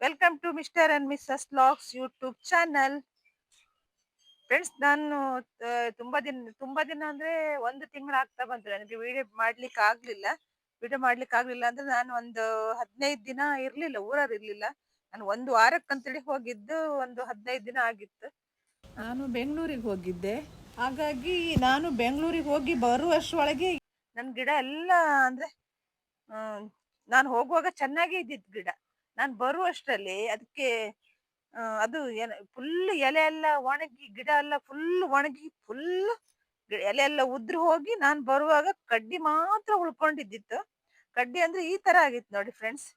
Welcome to mister and missus ಲಾಕ್ಸ್ YouTube channel. Friends, ನಾನು ತುಂಬಾ ದಿನ ಅಂದ್ರೆ ಒಂದು ತಿಂಗಳು ಆಗ್ತಾ ಬಂತು ನನಗೆ ವಿಡಿಯೋ ಮಾಡ್ಲಿಕ್ಕೆ ಆಗ್ಲಿಲ್ಲ ಅಂದ್ರೆ ನಾನು ಒಂದು 15 ದಿನ ಇರ್ಲಿಲ್ಲ, ಊರಲ್ಲಿ ಇರ್ಲಿಲ್ಲ. ನಾನು ಒಂದು ವಾರಕ್ಕಂತೇಳಿ ಹೋಗಿದ್ದು, ಒಂದು 15 ದಿನ ಆಗಿತ್ತು. ನಾನು ಬೆಂಗಳೂರಿಗೆ ಹೋಗಿದ್ದೆ. ಹಾಗಾಗಿ ನಾನು ಬೆಂಗಳೂರಿಗೆ ಹೋಗಿ ಬರುವಷ್ಟರೊಳಗೆ ನನ್ನ ಗಿಡ ಎಲ್ಲ ಅಂದ್ರೆ ನಾನು ಹೋಗುವಾಗ ಚೆನ್ನಾಗೇ ಇದ್ದಿತ್ತು ಗಿಡ. ನಾನು ಬರುವಷ್ಟರಲ್ಲಿ ಅದಕ್ಕೆ ಅದು ಫುಲ್ ಎಲೆ ಎಲ್ಲ ಒಣಗಿ, ಗಿಡ ಎಲ್ಲ ಫುಲ್ ಒಣಗಿ, ಫುಲ್ ಎಲೆ ಎಲ್ಲ ಉದ್ರಿ ಹೋಗಿ, ನಾನು ಬರುವಾಗ ಕಡ್ಡಿ ಮಾತ್ರ ಉಳ್ಕೊಂಡಿದ್ದಿತ್ತು. ಕಡ್ಡಿ ಅಂದ್ರೆ ಈ ತರ ಆಗಿತ್ತು ನೋಡಿ ಫ್ರೆಂಡ್ಸ್,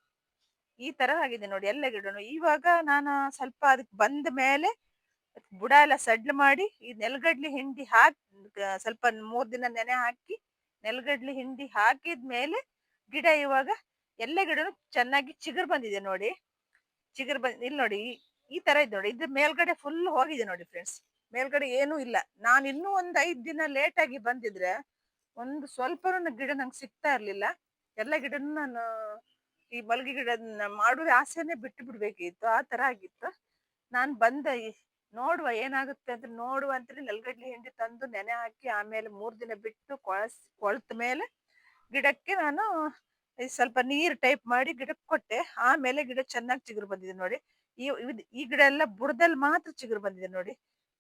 ಈ ತರ ಆಗಿದೆ ನೋಡಿ ಎಲ್ಲ ಗಿಡನು. ಇವಾಗ ನಾನು ಸ್ವಲ್ಪ ಅದಕ್ಕೆ ಬಂದ ಮೇಲೆ ಬುಡ ಎಲ್ಲ ಸಡ್ಲ್ ಮಾಡಿ ಈ ನೆಲಗಡ್ಲಿ ಹಿಂಡಿ ಹಾಕಿ, ಸ್ವಲ್ಪ 3 ದಿನ ನೆನೆ ಹಾಕಿ ನೆಲಗಡ್ಲಿ ಹಿಂಡಿ ಹಾಕಿದ್ಮೇಲೆ ಗಿಡ ಇವಾಗ ಎಲ್ಲ ಗಿಡನು ಚೆನ್ನಾಗಿ ಚಿಗುರು ಬಂದಿದೆ ನೋಡಿ. ಇಲ್ಲಿ ನೋಡಿ, ಈ ತರ ಇದೆ ನೋಡಿ. ಇದು ಮೇಲ್ಗಡೆ ಫುಲ್ ಹೋಗಿದೆ ನೋಡಿ ಫ್ರೆಂಡ್ಸ್, ಮೇಲ್ಗಡೆ ಏನೂ ಇಲ್ಲ. ನಾನು ಇನ್ನೂ ಒಂದ್ 5 ದಿನ ಲೇಟ್ ಆಗಿ ಬಂದಿದ್ರೆ ಒಂದು ಸ್ವಲ್ಪ ಗಿಡ ನಂಗೆ ಸಿಗ್ತಾ ಇರ್ಲಿಲ್ಲ. ಎಲ್ಲ ಗಿಡನು ನಾನು ಈ ಮಲ್ಗೆ ಗಿಡ ಮಾಡುವ ಆಸೆನೆ ಬಿಟ್ಟು ಬಿಡ್ಬೇಕಿತ್ತು, ಆ ತರ ಆಗಿತ್ತು. ನಾನು ನೋಡುವ ಏನಾಗುತ್ತೆ ಅಂತ ನೋಡುವ ಅಂತೇಳಿ ನೆಲಗಡ್ಲೆ ಹಿಂಡಿ ತಂದು ನೆನೆ ಹಾಕಿ, ಆಮೇಲೆ 3 ದಿನ ಬಿಟ್ಟು ಕೊಳ್ತ ಮೇಲೆ ಗಿಡಕ್ಕೆ ನಾನು ಸ್ವಲ್ಪ ನೀರ್ ಟೈಪ್ ಮಾಡಿ ಗಿಡಕ್ಕೆ ಕೊಟ್ಟೆ. ಆಮೇಲೆ ಗಿಡ ಚೆನ್ನಾಗಿ ಚಿಗುರು ಬಂದಿದೆ ನೋಡಿ. ಈ ಗಿಡ ಎಲ್ಲ ಬುಡದಲ್ಲಿ ಮಾತ್ರ ಚಿಗುರು ಬಂದಿದೆ ನೋಡಿ,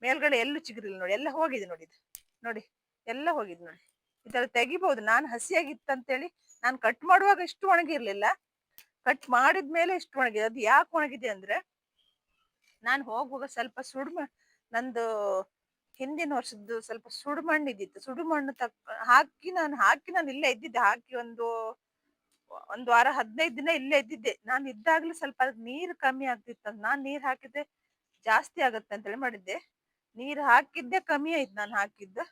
ಮೇಲ್ಗಡೆ ಎಲ್ಲೂ ಚಿಗುರಿಲ್ಲ ನೋಡಿ, ಎಲ್ಲ ಹೋಗಿದೆ ನೋಡಿ. ಇದು ನೋಡಿ, ಎಲ್ಲ ಹೋಗಿದೆ ನೋಡಿ. ಇದೆಲ್ಲ ತೆಗಿಬಹುದು. ನಾನು ಹಸಿಯಾಗಿತ್ತಂತೇಳಿ ನಾನು ಕಟ್ ಮಾಡುವಾಗ ಇಷ್ಟು ಒಣಗಿರ್ಲಿಲ್ಲ, ಕಟ್ ಮಾಡಿದ್ಮೇಲೆ ಇಷ್ಟು ಒಣಗಿದೆ. ಅದು ಯಾಕೆ ಒಣಗಿದೆ ಅಂದ್ರೆ, ನಾನು ಹೋಗುವಾಗ ಸ್ವಲ್ಪ ನಂದು ಹಿಂದಿನ ವರ್ಷದ್ದು ಸ್ವಲ್ಪ ಸುಡುಮಣ್ಣು ಇದ್ದಿತ್ತು. ಸುಡುಮಣ್ಣು ಹಾಕಿ ನಾನು ಇಲ್ಲೇ ಇದ್ದಿದ್ದೆ. ಹಾಕಿ ಒಂದು ವಾರ 15 ದಿನ ಇಲ್ಲೇ ಇದ್ದಿದ್ದೆ. ನಾನು ಇದ್ದಾಗ್ಲೂ ಸ್ವಲ್ಪ ಅದಕ್ಕೆ ನೀರು ಕಮ್ಮಿ ಆಗ್ತಿತ್ತು ಅಂತ ನಾನು ನೀರ್ ಹಾಕಿದ್ದೆ ಜಾಸ್ತಿ ಆಗತ್ತೆ ಅಂತ ಹೇಳಿ ಮಾಡಿದ್ದೆ. ನೀರು ಹಾಕಿದ್ದೆ ಕಮ್ಮಿ ಆಯ್ತು ನಾನು ಹಾಕಿದ್ದು.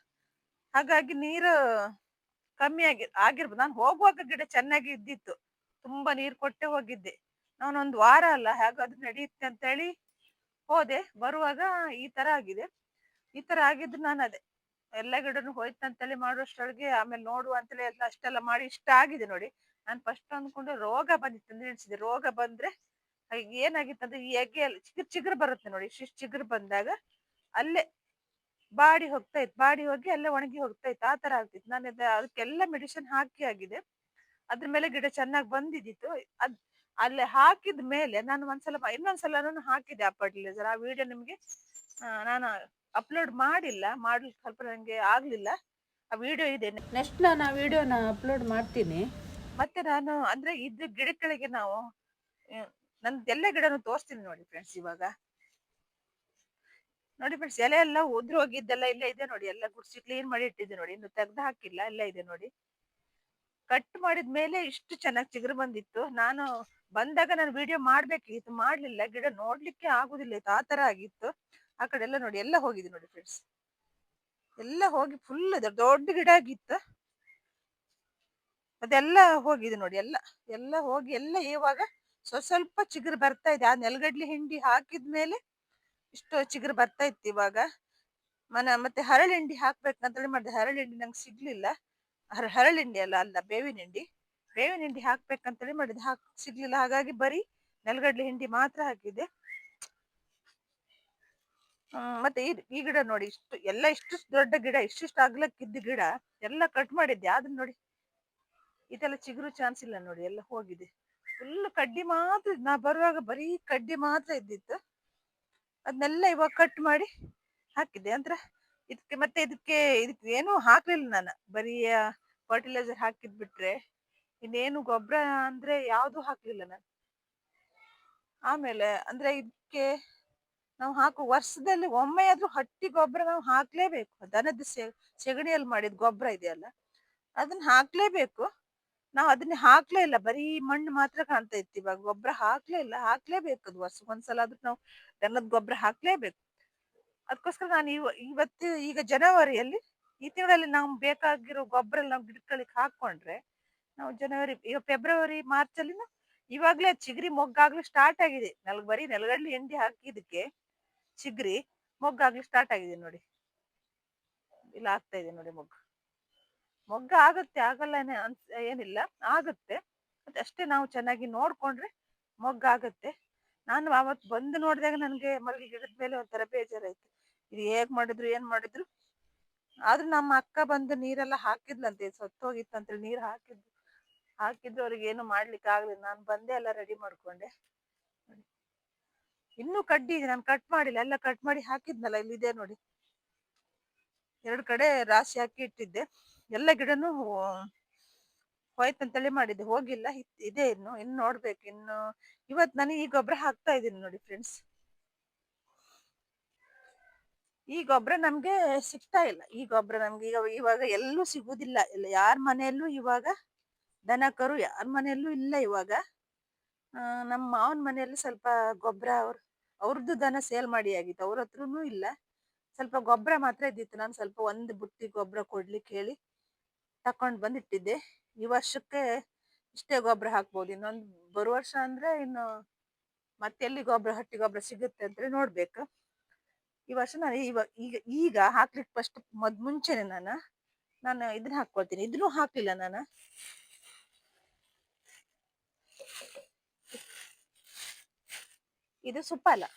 ಹಾಗಾಗಿ ನೀರು ಕಮ್ಮಿ ಆಗಿರ್ಬೋದು. ನಾನು ಹೋಗುವಾಗ ಗಿಡ ಚೆನ್ನಾಗಿ ಇದ್ದಿತ್ತು, ತುಂಬಾ ನೀರು ಕೊಟ್ಟೆ ಹೋಗಿದ್ದೆ. ನಾನೊಂದು ವಾರ ಅಲ್ಲ ಹೇಗಾದ್ರೂ ನಡೆಯುತ್ತೆ ಅಂತ ಹೇಳಿ ಹೋದೆ. ಬರುವಾಗ ಈ ತರ ಆಗಿದೆ. ಈ ತರ ಆಗಿದ್ದು ನಾನು ಅದೇ ಎಲ್ಲ ಗಿಡನು ಹೋಯ್ತು ಅಂತೇಳಿ ಮಾಡುವಷ್ಟೊಳಗೆ, ಆಮೇಲೆ ನೋಡುವ ಅಂತೇಳಿ ಎಲ್ಲ ಅಷ್ಟೆಲ್ಲ ಮಾಡಿ ಇಷ್ಟ ಆಗಿದೆ ನೋಡಿ. ನಾನು ಫಸ್ಟ್ ಅಂದ್ಕೊಂಡು ರೋಗ ಬಂದಿತ್ತು ಅಂತ ಎಣಿಸಿದೆ. ರೋಗ ಬಂದ್ರೆ ಏನಾಗಿತ್ತು ಅಂದ್ರೆ, ಈ ಎಗ್ಗೆ ಎಲ್ಲ ಚಿಗುರು ಬರುತ್ತೆ ನೋಡಿ. ಇಷ್ಟಿಷ್ಟು ಚಿಗುರು ಬಂದಾಗ ಅಲ್ಲೇ ಬಾಡಿ ಹೋಗಿ ಅಲ್ಲೇ ಒಣಗಿ ಹೋಗ್ತಾ ಇತ್ತು, ಆ ತರ ಆಗ್ತಿತ್ತು. ನಾನು ಅದಕ್ಕೆಲ್ಲ ಮೆಡಿಸಿನ್ ಹಾಕಿ ಆಗಿದೆ. ಅದ್ರ ಮೇಲೆ ಗಿಡ ಚೆನ್ನಾಗಿ ಬಂದಿದ್ದಿತ್ತು. ಅಲ್ಲೇ ಹಾಕಿದ ಮೇಲೆ ನಾನು ಇನ್ನೊಂದ್ಸಲ ಹಾಕಿದೆ ಆ ಫರ್ಟಿಲೈಸರ್. ಆ ವಿಡಿಯೋ ನಿಮ್ಗೆ ನಾನು ಅಪ್ಲೋಡ್ ಮಾಡ್ಲಿಕ್ಕೆ ಸ್ವಲ್ಪ ನಂಗೆ ಆಗ್ಲಿಲ್ಲ. ಆ ವಿಡಿಯೋ ಇದೆ, ನೆಕ್ಸ್ಟ್ ನಾನು ಆ ವಿಡಿಯೋನ ಅಪ್ಲೋಡ್ ಮಾಡ್ತೀನಿ. ಮತ್ತೆ ನಾನು ಅಂದ್ರೆ ಇದ್ರ ಗಿಡಗಳಿಗೆ ನಾವು ಎಲ್ಲ ಗಿಡನು ತೋರಿಸ್ತೀನಿ ನೋಡಿ ಫ್ರೆಂಡ್ಸ್. ಇವಾಗ ನೋಡಿ ಫ್ರೆಂಡ್ಸ್, ಎಲೆ ಎಲ್ಲ ಉದ್ರಿ ಹೋಗಿದ್ದೆಲ್ಲ ಇಲ್ಲೇ ಇದೆ ನೋಡಿ. ಎಲ್ಲ ಗುಡ್ಸಿ ಕ್ಲೀನ್ ಮಾಡಿ ಇಟ್ಟಿದ್ದೆ ನೋಡಿ, ಇನ್ನು ತೆಗ್ದು ಹಾಕಿಲ್ಲ, ಎಲ್ಲ ಇದೆ ನೋಡಿ. ಕಟ್ ಮಾಡಿದ್ಮೇಲೆ ಇಷ್ಟು ಚೆನ್ನಾಗಿ ಚಿಗುರು ಬಂದಿತ್ತು. ನಾನು ಬಂದಾಗ ನಾನು ವಿಡಿಯೋ ಮಾಡ್ಬೇಕಿತ್ತು, ಮಾಡ್ಲಿಲ್ಲ. ಗಿಡ ನೋಡ್ಲಿಕ್ಕೆ ಆಗುದಿಲ್ಲ ಇತ್ತು, ಆ ತರ ಆಗಿತ್ತು. ಆ ಕಡೆ ಎಲ್ಲ ನೋಡಿ, ಎಲ್ಲ ಹೋಗಿದೆ ನೋಡಿ ಫ್ರೆಂಡ್ಸ್, ಎಲ್ಲ ಹೋಗಿ ಫುಲ್ ದೊಡ್ಡ ಗಿಡ ಆಗಿತ್ತು, ಅದೆಲ್ಲ ಹೋಗಿದೆ ನೋಡಿ. ಎಲ್ಲ ಹೋಗಿ ಎಲ್ಲ ಇವಾಗ ಸ್ವಲ್ಪ ಚಿಗುರು ಬರ್ತಾ ಇದೆ. ಆ ನೆಲಗಡ್ಲಿ ಹಿಂಡಿ ಹಾಕಿದ್ಮೇಲೆ ಇಷ್ಟು ಚಿಗುರು ಬರ್ತಾ ಇತ್ತು. ಇವಾಗ ಮತ್ತೆ ಹರಳಿಂಡಿ ಹಾಕ್ಬೇಕಂತೇಳಿ ಮಾಡಿದೆ. ಹರಳಿಂಡಿ ನಂಗೆ ಸಿಗ್ಲಿಲ್ಲ. ಹರಳಿಂಡಿ ಅಲ್ಲ ಬೇವಿನ ಹಿಂಡಿ ಹಾಕ್ಬೇಕಂತೇಳಿ ಮಾಡಿದೆ, ಸಿಗ್ಲಿಲ್ಲ. ಹಾಗಾಗಿ ಬರೀ ನೆಲಗಡ್ಲೆ ಹಿಂಡಿ ಮಾತ್ರ ಹಾಕಿದೆ. ಮತ್ತೆ ಈ ಗಿಡ ನೋಡಿ, ಇಷ್ಟು ದೊಡ್ಡ ಗಿಡ, ಇಷ್ಟಿಷ್ಟು ಅಗ್ಲಕ್ಕಿದ್ದ ಗಿಡ ಎಲ್ಲ ಕಟ್ ಮಾಡಿದ್ದೆ. ಆದ್ರೆ ನೋಡಿ, ಇದೆಲ್ಲ ಚಿಗುರು ಚಾನ್ಸ್ ಇಲ್ಲ ನೋಡಿ, ಎಲ್ಲ ಹೋಗಿದೆ. ಫುಲ್ ಕಡ್ಡಿ ಮಾತ್ರ, ನಾ ಬರುವಾಗ ಬರೀ ಕಡ್ಡಿ ಮಾತ್ರ ಇದ್ದಿತ್ತು. ಅದನ್ನೆಲ್ಲ ಇವಾಗ ಕಟ್ ಮಾಡಿ ಹಾಕಿದ್ದೆ. ಅಂದ್ರೆ ಇದಕ್ಕೆ ಏನು ಹಾಕ್ಲಿಲ್ಲ ನಾನು, ಬರೀ ಫರ್ಟಿಲೈಸರ್ ಹಾಕಿದ್ ಬಿಟ್ರೆ ಇನ್ನೇನು ಗೊಬ್ಬರ ಅಂದ್ರೆ ಯಾವ್ದು ಹಾಕ್ಲಿಲ್ಲ ನಾನು. ಆಮೇಲೆ ಅಂದ್ರೆ ಇದಕ್ಕೆ ನಾವು ವರ್ಷದಲ್ಲಿ ಒಮ್ಮೆ ಆದ್ರೂ ಹಟ್ಟಿ ಗೊಬ್ಬರ ನಾವು ಹಾಕ್ಲೇಬೇಕು. ದನದ ಸೆಗಣಿಯಲ್ಲಿ ಮಾಡಿದ ಗೊಬ್ಬರ ಇದೆಯಲ್ಲ, ಅದನ್ನ ಹಾಕ್ಲೇಬೇಕು. ನಾವು ಅದನ್ನ ಹಾಕ್ಲೇ ಇಲ್ಲ, ಬರೀ ಮಣ್ಣು ಮಾತ್ರ ಕಾಣ್ತಾ ಇತ್ತು. ಇವಾಗ ಗೊಬ್ಬರ ಹಾಕ್ಲೇಬೇಕು. ಅದು ವರ್ಷಕ್ಕೊಂದ್ಸಲ ಆದ್ರೂ ನಾವು ದನದ ಗೊಬ್ಬರ ಹಾಕ್ಲೇಬೇಕು. ಅದಕ್ಕೋಸ್ಕರ ನಾನು ಈಗ ಜನವರಿಯಲ್ಲಿ, ಈ ತಿಂಗಳಲ್ಲಿ ನಾವು ಬೇಕಾಗಿರೋ ಗೊಬ್ಬರ ನಾವು ಗಿಡಗಳಿಗೆ ಹಾಕೊಂಡ್ರೆ, ನಾವು ಈಗ ಫೆಬ್ರವರಿ ಮಾರ್ಚ್ ಅಲ್ಲಿ ಇವಾಗ್ಲೇ ಚಿಗರಿ ಮೊಗ್ಗಾಗ್ಲೂ ಸ್ಟಾರ್ಟ್ ಆಗಿದೆ. ಬರೀ ನೆಲಗಡ್ಲೆ ಹಿಂಡಿ ಹಾಕಿದಕ್ಕೆ ಚಿಗರಿ ಮೊಗ್ಗಾಗ್ಲೂ ಸ್ಟಾರ್ಟ್ ಆಗಿದೆ ನೋಡಿ. ಇಲ್ಲ ಆಗ್ತಾ ಇದೆ ನೋಡಿ, ಮೊಗ್ಗ ಆಗುತ್ತೆ, ಆಗಲ್ಲ ಏನಿಲ್ಲ, ಆಗುತ್ತೆ. ಮತ್ತೆ ಅಷ್ಟೇ ನಾವು ಚೆನ್ನಾಗಿ ನೋಡ್ಕೊಂಡ್ರೆ ಮೊಗ್ಗಾಗುತ್ತೆ. ನಾನು ಅವತ್ ಬಂದು ನೋಡಿದಾಗ ನನ್ಗೆ ಮಲ್ಗೆ ಗಿಡದ ಮೇಲೆ ಒಂಥರ ಬೇಜಾರಾಯ್ತು. ಇದು ಹೇಗ್ ಮಾಡಿದ್ರು ಏನ್ ಮಾಡಿದ್ರು. ಆದ್ರೂ ನಮ್ಮ ಅಕ್ಕ ಬಂದು ನೀರೆಲ್ಲ ಹಾಕಿದ್ಲಂತೆ, ಸತ್ತೋಗಿತ್ತಂತೇಳಿ ನೀರ್ ಹಾಕಿದ್ರು ಅವ್ರಿಗೆ ಏನು ಮಾಡ್ಲಿಕ್ಕೆ ಆಗ್ಲಿಲ್ಲ. ನಾನು ಬಂದೆ ಎಲ್ಲ ರೆಡಿ ಮಾಡ್ಕೊಂಡೆ. ಇನ್ನೂ ಕಡ್ಡಿ ಇದೆ, ನಾನು ಕಟ್ ಮಾಡಿಲ್ಲ, ಎಲ್ಲ ಕಟ್ ಮಾಡಿ ಹಾಕಿದ್ನಲ್ಲ ಇಲ್ಲಿದೆ ನೋಡಿ. 2 ಕಡೆ ರಾಶಿ ಹಾಕಿ ಇಟ್ಟಿದ್ದೆ. ಎಲ್ಲ ಗಿಡನು ಹೋಯ್ತಂತೇಳಿ ಮಾಡಿದ್ದೆ, ಹೋಗಿಲ್ಲ, ಇದೆ ಇನ್ನು ನೋಡ್ಬೇಕು. ಇನ್ನು ಇವತ್ ನಾನು ಈ ಗೊಬ್ಬರ ಹಾಕ್ತಾ ಇದ್ದೀನಿ ನೋಡಿ ಫ್ರೆಂಡ್ಸ್. ಈ ಗೊಬ್ಬರ ನಮ್ಗೆ ಸಿಗ್ತಾ ಇಲ್ಲ. ಈ ಗೊಬ್ಬರ ನಮ್ಗೆ ಇವಾಗ ಎಲ್ಲೂ ಸಿಗುದಿಲ್ಲ. ಇಲ್ಲ ಯಾರ ಮನೆಯಲ್ಲೂ ಇವಾಗ ದನ ಕರು ಯಾರ ಮನೆಯಲ್ಲೂ ಇಲ್ಲ ಇವಾಗ. ನಮ್ಮ ಮಾವನ ಮನೆಯಲ್ಲಿ ಸ್ವಲ್ಪ ಗೊಬ್ಬರ ಅವ್ರದ್ದು ದನ ಸೇಲ್ ಮಾಡಿ ಆಗಿತ್ತು, ಅವ್ರ ಹತ್ರನೂ ಇಲ್ಲ. ಸ್ವಲ್ಪ ಗೊಬ್ಬರ ಮಾತ್ರ ಇದ್ದಿತ್ತು. ನಾನು ಸ್ವಲ್ಪ ಒಂದು ಬುಟ್ಟಿ ಗೊಬ್ಬರ ಕೊಡ್ಲಿಕ್ಕೆ ಹೇಳಿ ತಕೊಂಡ್ ಬಂದಿಟ್ಟಿದ್ದೆ. ಈ ವರ್ಷಕ್ಕೆ ಇಷ್ಟೇ ಗೊಬ್ಬರ ಹಾಕ್ಬೋದು. ಇನ್ನೊಂದು ಬರುವ ವರ್ಷ ಅಂದ್ರೆ ಇನ್ನು ಮತ್ತೆಲ್ಲಿ ಹಟ್ಟಿ ಗೊಬ್ಬರ ಸಿಗುತ್ತೆ ಅಂತ ನೋಡ್ಬೇಕು. ಈ ವರ್ಷ ನಾನು ಈಗ ಹಾಕ್ಲಿಕ್ಕೆ ಫಸ್ಟ್ ಮುಂಚೆನೆ ನಾನು ಇದನ್ನ ಹಾಕೊಳ್ತೀನಿ. ಇದನ್ನು ಹಾಕ್ಲಿಲ್ಲ ನಾನು. ಇದು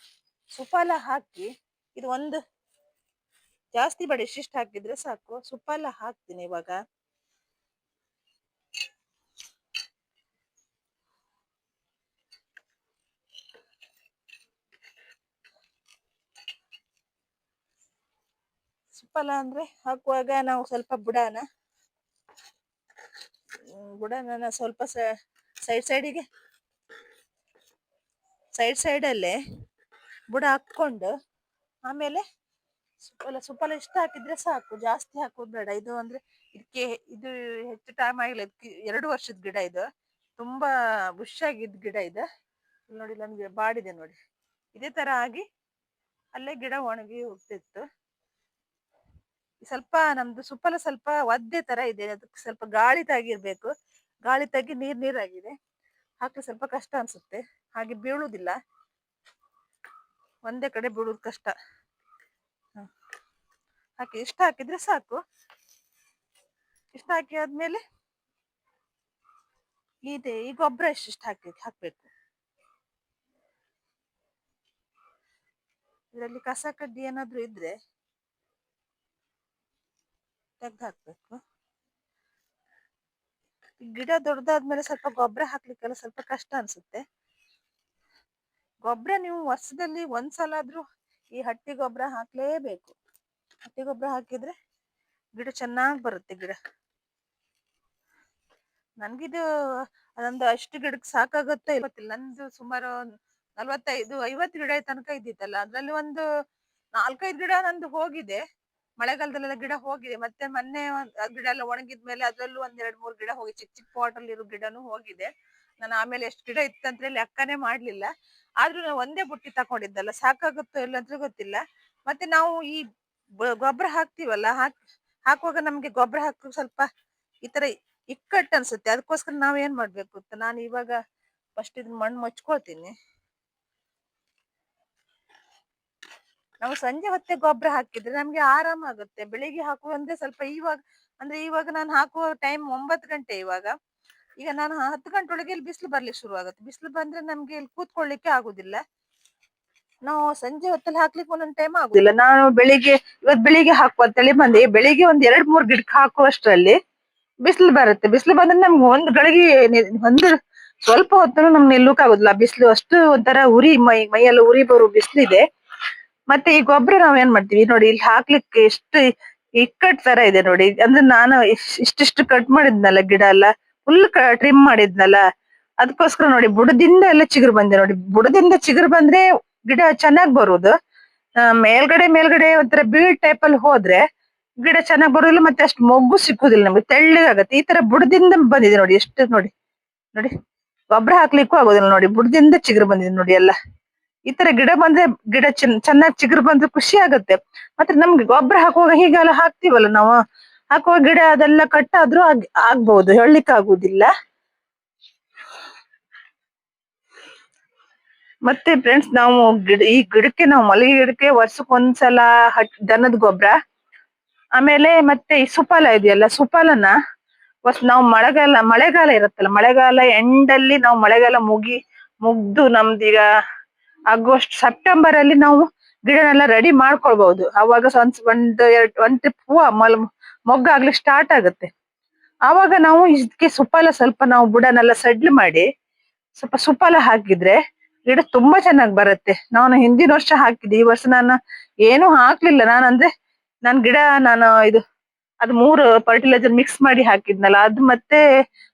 ಸುಪಾಲ ಹಾಕಿ, ಇದು ಒಂದು ಜಾಸ್ತಿ ಬೇಡ, ಇಷ್ಟಿಷ್ಟು ಹಾಕಿದ್ರೆ ಸಾಕು. ಸುಪಾಲ ಹಾಕ್ತೀನಿ ಇವಾಗ. ಸುಪಾಲ ಅಂದ್ರೆ ಹಾಕುವಾಗ ನಾವು ಸ್ವಲ್ಪ ಬುಡನ ಸ್ವಲ್ಪ ಸೈಡ್ ಅಲ್ಲೇ ಬುಡ ಹಾಕೊಂಡು, ಆಮೇಲೆ ಸುಪಾಲ ಇಷ್ಟ ಹಾಕಿದ್ರೆ ಸಾಕು, ಜಾಸ್ತಿ ಹಾಕೋದು ಬೇಡ. ಇದು ಅಂದ್ರೆ ಇದು ಹೆಚ್ಚು ಟೈಮ್ ಆಗಿಲ್ಲ, 2 ವರ್ಷದ ಗಿಡ. ಇದು ತುಂಬಾ ಬುಷಾಗಿದ್ದ ಗಿಡ. ಇದು ನೋಡಿ ನನ್ಗೆ ಬಾಡಿದೆ ನೋಡಿ. ಇದೇ ತರ ಆಗಿ ಅಲ್ಲೇ ಗಿಡ ಒಣಗಿ ಹೋಗ್ತಿತ್ತು. ಸ್ವಲ್ಪ ನಮ್ದು ಸುಪ್ಪಲ ಸ್ವಲ್ಪ ಒದ್ದೆ ತರ ಇದೆ, ಅದಕ್ಕೆ ಸ್ವಲ್ಪ ಗಾಳಿ ತಾಗಿರ್ಬೇಕು. ಗಾಳಿ ತಾಗಿ ನೀರಾಗಿದೆ, ಹಾಕಿ ಸ್ವಲ್ಪ ಕಷ್ಟ ಅನ್ಸುತ್ತೆ. ಹಾಗೆ ಬೀಳುದಿಲ್ಲ, ಒಂದೇ ಕಡೆ ಬೀಳುದು ಕಷ್ಟ. ಹಾಕಿ ಇಷ್ಟ ಹಾಕಿದ್ರೆ ಸಾಕು. ಇಷ್ಟ ಹಾಕಿ ಆದ್ಮೇಲೆ ಈ ಗೊಬ್ಬರ ಇಷ್ಟ ಹಾಕ್ಬೇಕು. ಇದರಲ್ಲಿ ಕಸ ಕಡ್ಡಿ ಏನಾದ್ರು ಇದ್ರೆ ತೆಗ್ದು ಹಾಕ್ಬೇಕು. ಗಿಡ ದೊಡ್ಡದಾದ್ಮೇಲೆ ಸ್ವಲ್ಪ ಗೊಬ್ಬರ ಹಾಕ್ಲಿಕ್ಕೆಲ್ಲ ಸ್ವಲ್ಪ ಕಷ್ಟ ಅನ್ಸುತ್ತೆ. ಗೊಬ್ಬರ ನೀವು ವರ್ಷದಲ್ಲಿ ಒಂದ್ಸಲ ಆದ್ರೂ ಈ ಹಟ್ಟಿ ಗೊಬ್ಬರ ಹಾಕ್ಲೇಬೇಕು. ಹಟ್ಟಿ ಗೊಬ್ಬರ ಹಾಕಿದ್ರೆ ಗಿಡ ಚೆನ್ನಾಗ್ ಬರುತ್ತೆ. ಗಿಡ ನನ್ಗಿದು ಅದೊಂದು ಅಷ್ಟು ಗಿಡಕ್ಕೆ ಸಾಕಾಗುತ್ತೋ ಗೊತ್ತಿಲ್ಲ. ನಂದು ಸುಮಾರು 45-50 ಗಿಡ ತನಕ ಇದ್ದಿತ್ತಲ್ಲ, ಅದ್ರಲ್ಲಿ ಒಂದು 4-5 ಗಿಡ ನಂದು ಹೋಗಿದೆ. ಮಳೆಗಾಲದಲ್ಲೆಲ್ಲ ಗಿಡ ಹೋಗಿದೆ. ಮತ್ತೆ ಮೊನ್ನೆ ಗಿಡ ಎಲ್ಲ ಒಣಗಿದ್ಮೇಲೆ ಅದ್ರಲ್ಲೂ 1-2-3 ಗಿಡ ಹೋಗಿ, ಚಿಕ್ಕ ಪಾಟ್ ಅಲ್ಲಿ ಇರೋ ಗಿಡನೂ ಹೋಗಿದೆ. ನಾನು ಆಮೇಲೆ ಎಷ್ಟು ಗಿಡ ಇತ್ತಂದ್ರೆ ಲೆಕ್ಕನೇ ಮಾಡ್ಲಿಲ್ಲ. ಆದ್ರೂ ನಾವು ಒಂದೇ ಬುಟ್ಟಿ ತಕೊಂಡಿದ್ದಲ್ಲ, ಸಾಕಾಗುತ್ತೋ ಇಲ್ಲ ಅಂತ ಗೊತ್ತಿಲ್ಲ. ಮತ್ತೆ ನಾವು ಈ ಗೊಬ್ಬರ ಹಾಕ್ತಿವಲ್ಲ, ಹಾಕುವಾಗ ನಮ್ಗೆ ಗೊಬ್ಬರ ಹಾಕುವಾಗ ಸ್ವಲ್ಪ ಈ ತರ ಇಕ್ಕಟ್ಟು ಅನ್ಸುತ್ತೆ. ಅದಕ್ಕೋಸ್ಕರ ನಾವ್ ಏನ್ ಮಾಡ್ಬೇಕು ಅಂತ ನಾನು ಇವಾಗ ಫಸ್ಟ್ ಇದನ್ನ ಮಣ್ಣು ಮುಚ್ಕೊಳ್ತೀನಿ. ನಾವು ಸಂಜೆ ಹೊತ್ತೆ ಗೊಬ್ಬರ ಹಾಕಿದ್ರೆ ನಮ್ಗೆ ಆರಾಮ ಆಗುತ್ತೆ. ಬೆಳಿಗ್ಗೆ ಹಾಕುವಂದ್ರೆ ಸ್ವಲ್ಪ ಇವಾಗ ನಾನು ಹಾಕುವ ಟೈಮ್ 9 ಗಂಟೆ. ಈಗ ನಾನು 10 ಗಂಟೆ ಒಳಗೆ ಇಲ್ಲಿ ಬಿಸಿಲು ಬರ್ಲಿಕ್ಕೆ ಶುರು ಆಗುತ್ತೆ. ಬಿಸಿಲು ಬಂದ್ರೆ ನಮ್ಗೆ ಇಲ್ಲಿ ಕೂತ್ಕೊಳ್ಳಿಕ್ಕೆ ಆಗುದಿಲ್ಲ. ನಾವು ಸಂಜೆ ಹೊತ್ತಲ್ಲಿ ಹಾಕ್ಲಿಕ್ಕೆ ಒಂದೊಂದು ಟೈಮ್ ಆಗುದಿಲ್ಲ. ನಾನು ಬೆಳಿಗ್ಗೆ ಹಾಕುವ ಅಂತೇಳಿ ಬಂದೆ. ಬೆಳಿಗ್ಗೆ 1-2-3 ಗಿಡಕ್ಕೆ ಹಾಕುವಷ್ಟರಲ್ಲಿ ಬಿಸಿಲು ಬರುತ್ತೆ. ಬಿಸಿಲು ಬಂದ್ರೆ ನಮ್ಗೆ ಒಂದು ಸ್ವಲ್ಪ ಹೊತ್ತು ನಮ್ಗೆ ನಿಲ್ಲುಕ್ ಆಗುದಿಲ್ಲ. ಬಿಸಿಲು ಅಷ್ಟು ಒಂಥರ ಮೈಯೆಲ್ಲ ಉರಿ ಬರೋ ಬಿಸಿಲಿದೆ. ಮತ್ತೆ ಈ ಗೊಬ್ಬರ ನಾವ್ ಏನ್ ಮಾಡ್ತೀವಿ ನೋಡಿ, ಇಲ್ಲಿ ಹಾಕ್ಲಿಕ್ಕೆ ಎಷ್ಟು ಇಕ್ಕಟ್ ತರ ಇದೆ ನೋಡಿ. ಅಂದ್ರೆ ನಾನು ಇಷ್ಟಿಷ್ಟು ಕಟ್ ಮಾಡಿದ್ನಲ್ಲ, ಗಿಡ ಎಲ್ಲ ಫುಲ್ ಟ್ರಿಮ್ ಮಾಡಿದ್ನಲ್ಲ, ಅದಕ್ಕೋಸ್ಕರ ನೋಡಿ ಬುಡದಿಂದ ಎಲ್ಲ ಚಿಗುರು ಬಂದೆ ನೋಡಿ. ಬುಡದಿಂದ ಚಿಗುರು ಬಂದ್ರೆ ಗಿಡ ಚೆನ್ನಾಗ್ ಬರುದು. ಮೇಲ್ಗಡೆ ಒಂಥರ ಬೀಳ್ ಟೈಪ್ ಅಲ್ಲಿ ಹೋದ್ರೆ ಗಿಡ ಚೆನ್ನಾಗ್ ಬರುದಿಲ್ಲ. ಮತ್ತೆ ಅಷ್ಟು ಮೊಗ್ಗು ಸಿಕ್ಕುದಿಲ್ಲ, ನಮ್ಗೆ ತೆಳ್ಳಗಾಗತ್ತೆ. ಈ ತರ ಬುಡದಿಂದ ಬಂದಿದೆ ನೋಡಿ, ಎಷ್ಟು ನೋಡಿ ಗೊಬ್ಬರ ಹಾಕ್ಲಿಕ್ಕೂ ಆಗೋದಿಲ್ಲ ನೋಡಿ. ಬುಡದಿಂದ ಚಿಗುರು ಬಂದಿದೆ ನೋಡಿ ಎಲ್ಲ. ಈ ತರ ಗಿಡ ಬಂದ್ರೆ ಚೆನ್ನಾಗ್ ಚಿಗುರು ಬಂದ್ರೆ ಖುಷಿ ಆಗುತ್ತೆ. ಮತ್ತೆ ನಮ್ಗೆ ಗೊಬ್ಬರ ಹಾಕುವಾಗ ಹೀಗೆಲ್ಲ ಹಾಕ್ತಿವಲ್ಲ ನಾವು, ಹಾಕುವ ಗಿಡ ಅದೆಲ್ಲ ಕಟ್ಟಾದ್ರೂ ಆಗ್ಬಹುದು, ಹೇಳಲಿಕ್ಕೆ ಆಗುದಿಲ್ಲ. ಮತ್ತೆ ಫ್ರೆಂಡ್ಸ್, ನಾವು ಈ ಗಿಡಕ್ಕೆ ನಾವು ಮಲ್ಲಿಗೆ ಗಿಡಕ್ಕೆ ವರ್ಷಕ್ಕೆ ಒಂದ್ಸಲ ದನದ ಗೊಬ್ಬರ, ಆಮೇಲೆ ಮತ್ತೆ ಈ ಸುಪಾಲ ಇದೆಯಲ್ಲ, ಸುಪಾಲನ ನಾವು ಮಳೆಗಾಲ ಇರುತ್ತಲ್ಲ, ಮಳೆಗಾಲ ಎಂಡಲ್ಲಿ ನಾವು ಮಳೆಗಾಲ ಮುಗ್ದು ನಮ್ದೀಗ ಆಗಸ್ಟ್ ಸೆಪ್ಟೆಂಬರ್ ಅಲ್ಲಿ ನಾವು ಗಿಡನೆಲ್ಲ ರೆಡಿ ಮಾಡ್ಕೊಳ್ಬಹುದು. ಅವಾಗ ಒಂದ್ ಟ್ರಿಪ್ ಹೂವು ಮೊಗ್ಗಾಗ್ಲಿಕ್ಕೆ ಸ್ಟಾರ್ಟ್ ಆಗುತ್ತೆ. ಆವಾಗ ನಾವು ಇದಕ್ಕೆ ಸುಫಲ ಸ್ವಲ್ಪ ನಾವು ಬುಡನೆಲ್ಲ ಸಡ್ಲ್ ಮಾಡಿ ಸ್ವಲ್ಪ ಸುಫಲ ಹಾಕಿದ್ರೆ ಗಿಡ ತುಂಬಾ ಚೆನ್ನಾಗಿ ಬರುತ್ತೆ. ನಾನು ಹಿಂದಿನ ವರ್ಷ ಹಾಕಿದ್ದೆ, ಈ ವರ್ಷ ನಾನು ಏನು ಹಾಕ್ಲಿಲ್ಲ. ಅಂದ್ರೆ ನನ್ ಗಿಡ ನಾನು ಅದು 3 ಫರ್ಟಿಲೈಸರ್ ಮಿಕ್ಸ್ ಮಾಡಿ ಹಾಕಿದ್ನಲ್ಲ, ಅದು ಮತ್ತೆ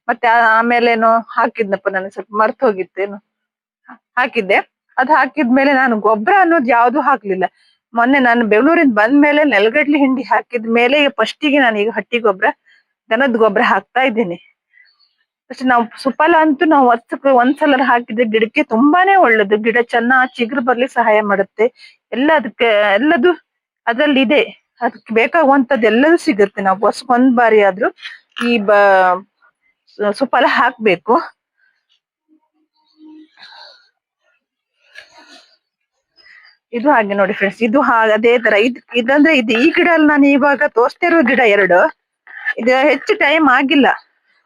ಮತ್ತೆ ಆಮೇಲೇನೋ ಹಾಕಿದ್ನಪ್ಪ, ನನಗೆ ಸ್ವಲ್ಪ ಮರ್ತು ಹೋಗಿತ್ತೇನು ಹಾಕಿದ್ದೆ. ಅದು ಹಾಕಿದ್ಮೇಲೆ ನಾನು ಗೊಬ್ಬರ ಅನ್ನೋದು ಯಾವ್ದು ಹಾಕ್ಲಿಲ್ಲ. ಮೊನ್ನೆ ನಾನು ಬೆಂಗಳೂರಿಂದ ಬಂದ್ಮೇಲೆ ನೆಲಗಡ್ಲಿ ಹಿಂಡಿ ಹಾಕಿದ ಮೇಲೆ ಫಸ್ಟಿಗೆ ನಾನು ಈಗ ಹಟ್ಟಿ ಗೊಬ್ಬರ, ದನದ ಗೊಬ್ಬರ ಹಾಕ್ತಾ ಇದ್ದೀನಿ. ಅಷ್ಟೇ. ನಾವು ಸುಫಲ ಅಂತೂ ನಾವು ವರ್ಷಕ್ಕೆ ಒಂದ್ಸಲ ಹಾಕಿದ್ರೆ ಗಿಡಕ್ಕೆ ತುಂಬಾನೇ ಒಳ್ಳೇದು. ಗಿಡ ಚೆನ್ನಾಗಿ ಚಿಗುರು ಬರ್ಲಿಕ್ಕೆ ಸಹಾಯ ಮಾಡುತ್ತೆ. ಎಲ್ಲದು ಅದ್ರಲ್ಲಿ ಇದೆ. ಅದಕ್ಕೆ ಬೇಕಾಗುವಂತದ್ದು ಎಲ್ಲದೂ ಸಿಗುತ್ತೆ. ನಾವು ವರ್ಷಕ್ಕೆ ಒಂದ್ ಬಾರಿ ಆದ್ರೂ ಈ ಸುಫಲ ಹಾಕ್ಬೇಕು. ಇದು ಹಾಗೆ ನೋಡಿ ಫ್ರೆಂಡ್ಸ್, ಇದು ಅದೇ ತರ ಇದಂದ್ರೆ ಈ ಗಿಡ ಅಲ್ಲಿ ನಾನು ಇವಾಗ ತೋರಿಸ್ತಿರೋ ಗಿಡ 2. ಇದು ಹೆಚ್ಚು ಟೈಮ್ ಆಗಿಲ್ಲ.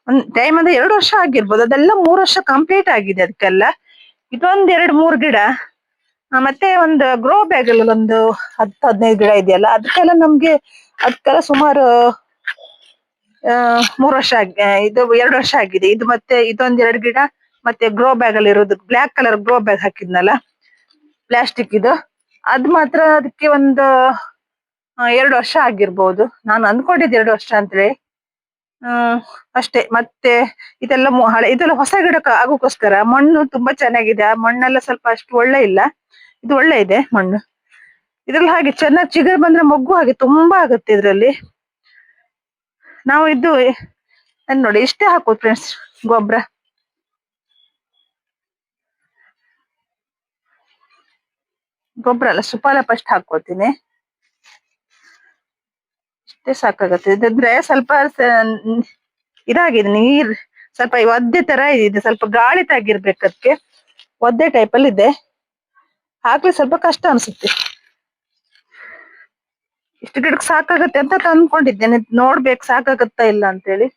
ಒಂದ್ ಟೈಮ್ ಅಂದ್ರೆ 2 ವರ್ಷ ಆಗಿರ್ಬೋದು. ಅದೆಲ್ಲ 3 ವರ್ಷ ಕಂಪ್ಲೀಟ್ ಆಗಿದೆ ಅದಕ್ಕೆಲ್ಲ. ಇದೊಂದ್ 2-3 ಗಿಡ, ಮತ್ತೆ ಒಂದು ಗ್ರೋ ಬ್ಯಾಗ್ ಅಲ್ಲಿ ಒಂದು 10-15 ಗಿಡ ಇದೆಯಲ್ಲ, ಅದಕ್ಕೆಲ್ಲ ಸುಮಾರು 3 ವರ್ಷ ಇದು 2 ವರ್ಷ ಆಗಿದೆ. ಇದು ಮತ್ತೆ ಇದೊಂದ್ 2 ಗಿಡ, ಮತ್ತೆ ಗ್ರೋ ಬ್ಯಾಗ್ ಅಲ್ಲಿ ಇರೋದು ಬ್ಲಾಕ್ ಕಲರ್ ಗ್ರೋ ಬ್ಯಾಗ್ ಹಾಕಿದ್ನಲ್ಲ ಪ್ಲಾಸ್ಟಿಕ್ ಇದು, ಅದು ಮಾತ್ರ ಅದಕ್ಕೆ ಒಂದು 2 ವರ್ಷ ಆಗಿರ್ಬೋದು. ನಾನು ಅಂದ್ಕೊಂಡಿದ್ದೆ 2 ವರ್ಷ ಅಂತೇಳಿ. ಅಷ್ಟೇ. ಮತ್ತೆ ಇದೆಲ್ಲ ಹೊಸ ಗಿಡಕ್ಕೆ ಆಗೋಕ್ಕೋಸ್ಕರ ಮಣ್ಣು ತುಂಬಾ ಚೆನ್ನಾಗಿದೆ. ಆ ಮಣ್ಣೆಲ್ಲ ಸ್ವಲ್ಪ ಅಷ್ಟು ಒಳ್ಳೆ ಇಲ್ಲ, ಇದು ಒಳ್ಳೆ ಇದೆ ಮಣ್ಣು. ಇದ್ರಲ್ಲಿ ಹಾಗೆ ಚೆನ್ನಾಗಿ ಚಿಗುರು ಬಂದ್ರೆ ಮೊಗ್ಗು ಹಾಗೆ ತುಂಬಾ ಆಗುತ್ತೆ ಇದ್ರಲ್ಲಿ. ನಾವು ನೋಡಿ ಇಷ್ಟೇ ಹಾಕೋದು ಫ್ರೆಂಡ್ಸ್ ಗೊಬ್ಬರ ಅಲ್ಲ, ಸುಫಲ ಫಸ್ಟ್ ಹಾಕೋತೀನಿ. ಇಷ್ಟೇ ಸಾಕಾಗತ್ತೆ. ಇದಂದ್ರೆ ಸ್ವಲ್ಪ ಇದಾಗಿದೆ, ನೀರ್ ಸ್ವಲ್ಪ ಒದ್ದೆ ತರ ಇದೆ, ಸ್ವಲ್ಪ ಗಾಳಿ ತಾಗಿರ್ಬೇಕು ಅದಕ್ಕೆ. ಒದ್ದೆ ಟೈಪ್ ಅಲ್ಲಿ ಇದೆ, ಹಾಕ್ಲಿ ಸ್ವಲ್ಪ ಕಷ್ಟ ಅನ್ಸುತ್ತೆ. ಇಷ್ಟು ಗಿಡಕ್ಕೆ ಸಾಕಾಗತ್ತೆ ಅಂತ ತಂದ್ಕೊಂಡಿದ್ದೇನೆ, ನೋಡ್ಬೇಕು ಸಾಕಾಗತ್ತಾ ಇಲ್ಲ ಅಂತೇಳಿ.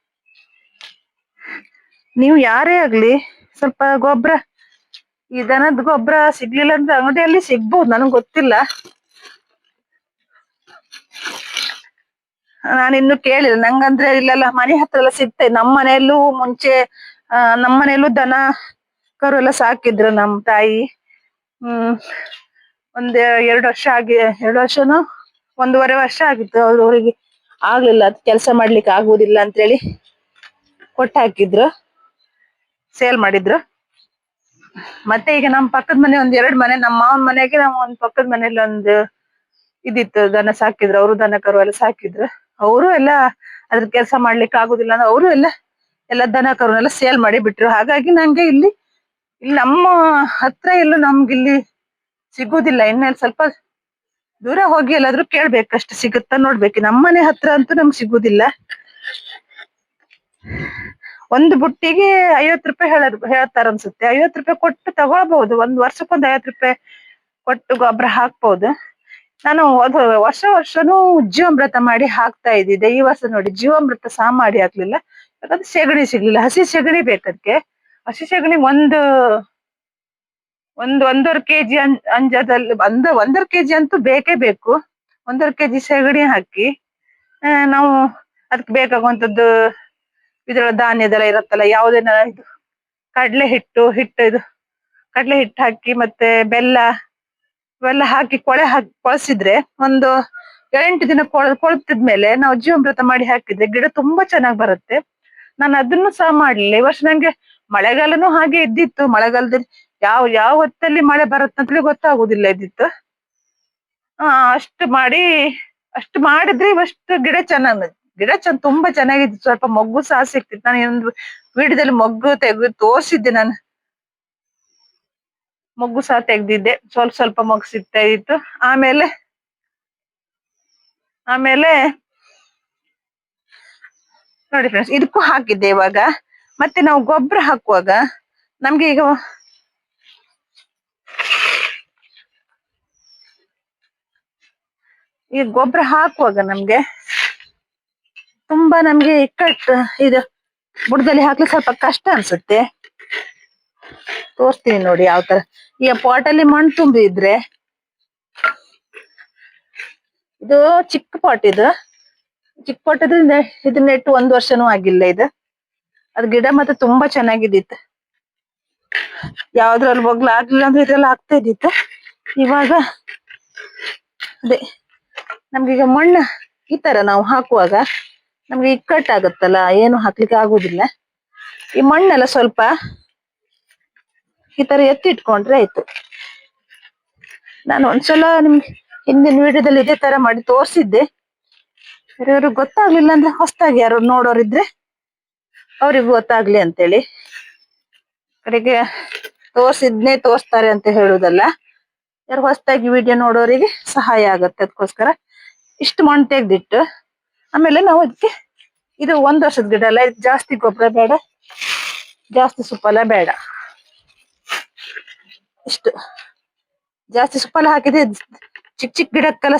ನೀವು ಯಾರೇ ಆಗ್ಲಿ ಸ್ವಲ್ಪ ಗೊಬ್ಬರ, ಈ ದನದ ಗೊಬ್ಬರ ಸಿಗ್ಲಿಲ್ಲ ಅಂದ್ರೆ ಅಂಗಡಿಯಲ್ಲಿ ಸಿಗ್ಬಹುದು, ನನಗೆ ಗೊತ್ತಿಲ್ಲ. ನಾನಿನ್ನು ಕೇಳಿಲ್ಲ. ನಂಗಂದ್ರೆ ಇಲ್ಲೆಲ್ಲ ಮನೆ ಹತ್ರ ಎಲ್ಲ ಸಿಗ್ತದೆ. ನಮ್ಮ ಮನೆಯಲ್ಲೂ ದನ ಕರು ಎಲ್ಲ ಸಾಕಿದ್ರು ನಮ್ ತಾಯಿ. ಒಂದ್ 2 ವರ್ಷ 2 ವರ್ಷನೋ 1.5 ವರ್ಷ ಆಗಿತ್ತು ಅವರಿಗೆ ಆಗ್ಲಿಲ್ಲ, ಅದು ಕೆಲಸ ಮಾಡ್ಲಿಕ್ಕೆ ಆಗುದಿಲ್ಲ ಅಂತೇಳಿ ಕೊಟ್ಟು ಹಾಕಿದ್ರು, ಸೇಲ್ ಮಾಡಿದ್ರು. ಮತ್ತೆ ಈಗ ನಮ್ಮ ಪಕ್ಕದ ಮನೆ 1-2 ಮನೆ, ನಮ್ಮ ಮಾವನ ಮನೆಗೆ ನಾವು ಒಂದ್ ಪಕ್ಕದ ಮನೇಲಿ ಒಂದು ಇದಿತ್ತು, ದನ ಸಾಕಿದ್ರು. ಅವರು ದನ ಕರು ಎಲ್ಲ ಸಾಕಿದ್ರು. ಅವರು ಎಲ್ಲ ಅದ್ರ ಕೆಲಸ ಮಾಡ್ಲಿಕ್ಕೆ ಆಗುದಿಲ್ಲ ಅಂದ್ರೆ ಅವರು ಎಲ್ಲ ದನ ಕರುನೆಲ್ಲ ಸೇಲ್ ಮಾಡಿ ಬಿಟ್ರು. ಹಾಗಾಗಿ ನಂಗೆ ಇಲ್ಲಿ ನಮ್ಮ ಹತ್ರ ಎಲ್ಲೂ ನಮ್ಗಿಲ್ಲಿ ಸಿಗುದಿಲ್ಲ. ಇನ್ನೆಲ್ಲ ಸ್ವಲ್ಪ ದೂರ ಹೋಗಿ ಎಲ್ಲಾದ್ರೂ ಕೇಳ್ಬೇಕಷ್ಟು, ಸಿಗುತ್ತಾ ನೋಡ್ಬೇಕು. ನಮ್ಮನೆ ಹತ್ರ ಅಂತೂ ನಮ್ಗೆ ಸಿಗುದಿಲ್ಲ. ಒಂದು ಬುಟ್ಟಿಗೆ 50 ರೂಪಾಯಿ ಹೇಳ್ತಾರ ಅನ್ಸುತ್ತೆ. 50 ರೂಪಾಯಿ ಕೊಟ್ಟು ತಗೊಳ್ಬಹುದು. ಒಂದ್ ವರ್ಷಕ್ಕೊಂದು 50 ರೂಪಾಯಿ ಕೊಟ್ಟು ಗೊಬ್ಬರ ಹಾಕ್ಬಹುದು. ನಾನು ವರ್ಷನೂ ಜೀವಾಮೃತ ಮಾಡಿ ಹಾಕ್ತಾ ಇದ್ದಿದ್ದೆ. ಈ ವರ್ಷ ನೋಡಿ ಜೀವಾಮೃತ ಸಹ ಮಾಡಿ ಹಾಕ್ಲಿಲ್ಲ, ಯಾಕಂದ್ರೆ ಸೆಗಣಿ ಸಿಗ್ಲಿಲ್ಲ. ಹಸಿ ಸೆಗಣಿ ಬೇಕದಕ್ಕೆ. ಹಸಿ ಸೆಗಣಿ ಒಂದೂವರೆ ಕೆಜಿ ಅಂಜದಲ್ಲಿ 1.5 ಕೆಜಿ ಅಂತೂ ಬೇಕೇ ಬೇಕು. 1.5 ಕೆಜಿ ಸೆಗಣಿ ಹಾಕಿ ನಾವು ಅದಕ್ಕೆ ಬೇಕಾಗುವಂತದ್ದು ಇದ್ರೊಳಗೆ ಧಾನ್ಯದೆಲ್ಲ ಇರುತ್ತಲ್ಲ, ಯಾವುದೇನ ಇದು ಕಡಲೆ ಹಿಟ್ಟು ಹಾಕಿ ಮತ್ತೆ ಬೆಲ್ಲ ಇವೆಲ್ಲ ಹಾಕಿ ಕೊಳಸಿದ್ರೆ ಒಂದು 8 ದಿನ ಕೊಳ್ತಿದ್ಮೇಲೆ ನಾವು ಜೀವಾಮೃತ ಮಾಡಿ ಹಾಕಿದ್ರೆ ಗಿಡ ತುಂಬಾ ಚೆನ್ನಾಗಿ ಬರುತ್ತೆ. ನಾನು ಅದನ್ನು ಸಹ ಮಾಡ್ಲಿಲ್ಲ. ಈ ವರ್ಷ ನಂಗೆ ಮಳೆಗಾಲನೂ ಹಾಗೆ ಇದ್ದಿತ್ತು. ಮಳೆಗಾಲದಲ್ಲಿ ಯಾವ ಹೊತ್ತಲ್ಲಿ ಮಳೆ ಬರುತ್ತಂತಲೇ ಗೊತ್ತಾಗುದಿಲ್ಲ ಇದ್ದಿತ್ತು. ಅಷ್ಟು ಮಾಡಿದ್ರೆ ಇವಷ್ಟು ಗಿಡ ತುಂಬಾ ಚೆನ್ನಾಗಿತ್ತು. ಸ್ವಲ್ಪ ಮೊಗ್ಗು ಸಹ ಸಿಕ್ತಿತ್ತು. ನಾನು ಒಂದು ವಿಡಿಯೋದಲ್ಲಿ ಮೊಗ್ಗು ತೆಗೆದು ತೋರಿಸಿದ್ದೆ. ನಾನು ಮೊಗ್ಗು ಸಹ ತೆಗ್ದಿದ್ದೆ, ಸ್ವಲ್ಪ ಮೊಗ್ಗು ಸಿಗ್ತಾ ಇತ್ತು. ಆಮೇಲೆ ನೋಡಿ ಫ್ರೆಂಡ್ಸ್, ಇದಕ್ಕೂ ಹಾಕಿದ್ದೆ ಇವಾಗ. ಮತ್ತೆ ನಾವು ಗೊಬ್ಬರ ಹಾಕುವಾಗ ನಮ್ಗೆ ಈ ಗೊಬ್ಬರ ಹಾಕುವಾಗ ನಮ್ಗೆ ತುಂಬಾ ಇದು ಬುಡದಲ್ಲಿ ಹಾಕ್ಲಿಕ್ಕೆ ಸ್ವಲ್ಪ ಕಷ್ಟ ಅನ್ಸುತ್ತೆ. ತೋರಿಸ್ತೀನಿ ನೋಡಿ ಯಾವ ತರ. ಈ ಪಾಟಲ್ಲಿ ಮಣ್ಣು ತುಂಬಿದ್ರೆ, ಇದು ಚಿಕ್ಕ ಪಾಟ್, ಇದು ಚಿಕ್ಕ ಪಾಟ್ ಇದ್ರೆ ಇದು ನೆಟ್ಟು 1 ವರ್ಷನೂ ಆಗಿಲ್ಲ. ಇದು ಅದು ಗಿಡ ಮತ್ತೆ ತುಂಬಾ ಚೆನ್ನಾಗಿದ್ದಿತ್ತು. ಯಾವ್ದ್ರಲ್ಲಿ ಹೋಗ್ಲ ಆಗ್ಲಿಲ್ಲ ಅಂದ್ರೆ ಇದ್ರಲ್ಲಿ ಆಗ್ತಾ ಇದ್ದಿತ್ತು. ಇವಾಗ ಅದೇ ನಮ್ಗೀಗ ಮಣ್ಣು ಈ ತರ ನಾವು ಹಾಕುವಾಗ ನಮ್ಗೆ ಇಕ್ಕಟ್ಟಾಗುತ್ತಲ್ಲ, ಏನು ಹಾಕ್ಲಿಕ್ಕೆ ಆಗುದಿಲ್ಲ. ಈ ಮಣ್ಣೆಲ್ಲ ಸ್ವಲ್ಪ ಈ ತರ ಎತ್ತಿಟ್ಕೊಂಡ್ರೆ ಆಯ್ತು. ನಾನು ಒಂದ್ಸಲ ನಿಮ್ಗೆ ಹಿಂದಿನ ವಿಡಿಯೋದಲ್ಲಿ ಇದೇ ತರ ಮಾಡಿ ತೋರಿಸಿದ್ದೆ. ಯಾರು ಗೊತ್ತಾಗ್ಲಿಲ್ಲ ಅಂದ್ರೆ ಹೊಸದಾಗಿ ಯಾರು ನೋಡೋರಿದ್ರೆ ಅವ್ರಿಗೆ ಗೊತ್ತಾಗ್ಲಿ ಅಂತೇಳಿ. ಕಡೆಗೆ ತೋರಿಸಿದ್ನೇ ತೋರಿಸ್ತಾರೆ ಅಂತ ಹೇಳುದಲ್ಲ, ಯಾರು ಹೊಸದಾಗಿ ವಿಡಿಯೋ ನೋಡೋರಿಗೆ ಸಹಾಯ ಆಗತ್ತೆ. ಅದಕ್ಕೋಸ್ಕರ ಇಷ್ಟು ಮಣ್ಣು ತೆಗ್ದಿಟ್ಟು ಆಮೇಲೆ ನಾವು ಅದಕ್ಕೆ, ಇದು 1 ವರ್ಷದ ಗಿಡ ಅಲ್ಲ, ಜಾಸ್ತಿ ಗೊಬ್ಬರ ಬೇಡ, ಜಾಸ್ತಿ ಸುಫಲ ಬೇಡ. ಇಷ್ಟು ಜಾಸ್ತಿ ಸುಫಲ ಹಾಕಿದ್ರೆ ಚಿಕ್ಕ ಚಿಕ್ಕ ಗಿಡಕ್ಕೆಲ್ಲ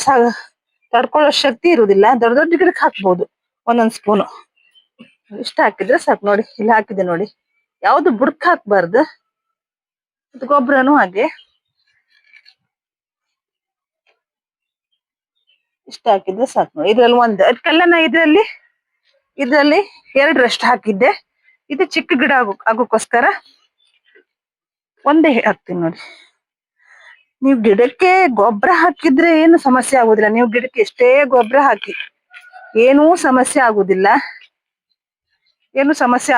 ತಡ್ಕೊಳ್ಳೋ ಶಕ್ತಿ ಇರುವುದಿಲ್ಲ. ದೊಡ್ಡ ದೊಡ್ಡ ಗಿಡಕ್ಕೆ ಹಾಕ್ಬೋದು 1 ಸ್ಪೂನು. ಇಷ್ಟ ಹಾಕಿದ್ರೆ ಸಾಕು. ನೋಡಿ ಇಲ್ಲಿ ಹಾಕಿದೆ ನೋಡಿ, ಯಾವ್ದು ಬುಡಕ್ ಹಾಕ್ಬಾರ್ದು. ಇದು ಗೊಬ್ಬರನು ಹಾಗೆ ಇಷ್ಟ ಹಾಕಿದ್ರೆ ಸಾಕು ನೋಡಿ. ಇದ್ರಲ್ಲಿ ಅದಕ್ಕೆಲ್ಲ ನಾ ಇದ್ರಲ್ಲಿ 2 ಹಾಕಿದ್ದೆ. ಇದು ಚಿಕ್ಕ ಗಿಡ ಆಗೋಕ್ಕೋಸ್ಕರ ಒಂದೇ ಹಾಕ್ತೀನಿ ನೋಡಿ. ನೀವು ಗಿಡಕ್ಕೆ ಗೊಬ್ಬರ ಹಾಕಿದ್ರೆ ಏನು ಸಮಸ್ಯೆ ಆಗುದಿಲ್ಲ. ನೀವು ಗಿಡಕ್ಕೆ ಎಷ್ಟೇ ಗೊಬ್ಬರ ಹಾಕಿ ಏನೂ ಸಮಸ್ಯೆ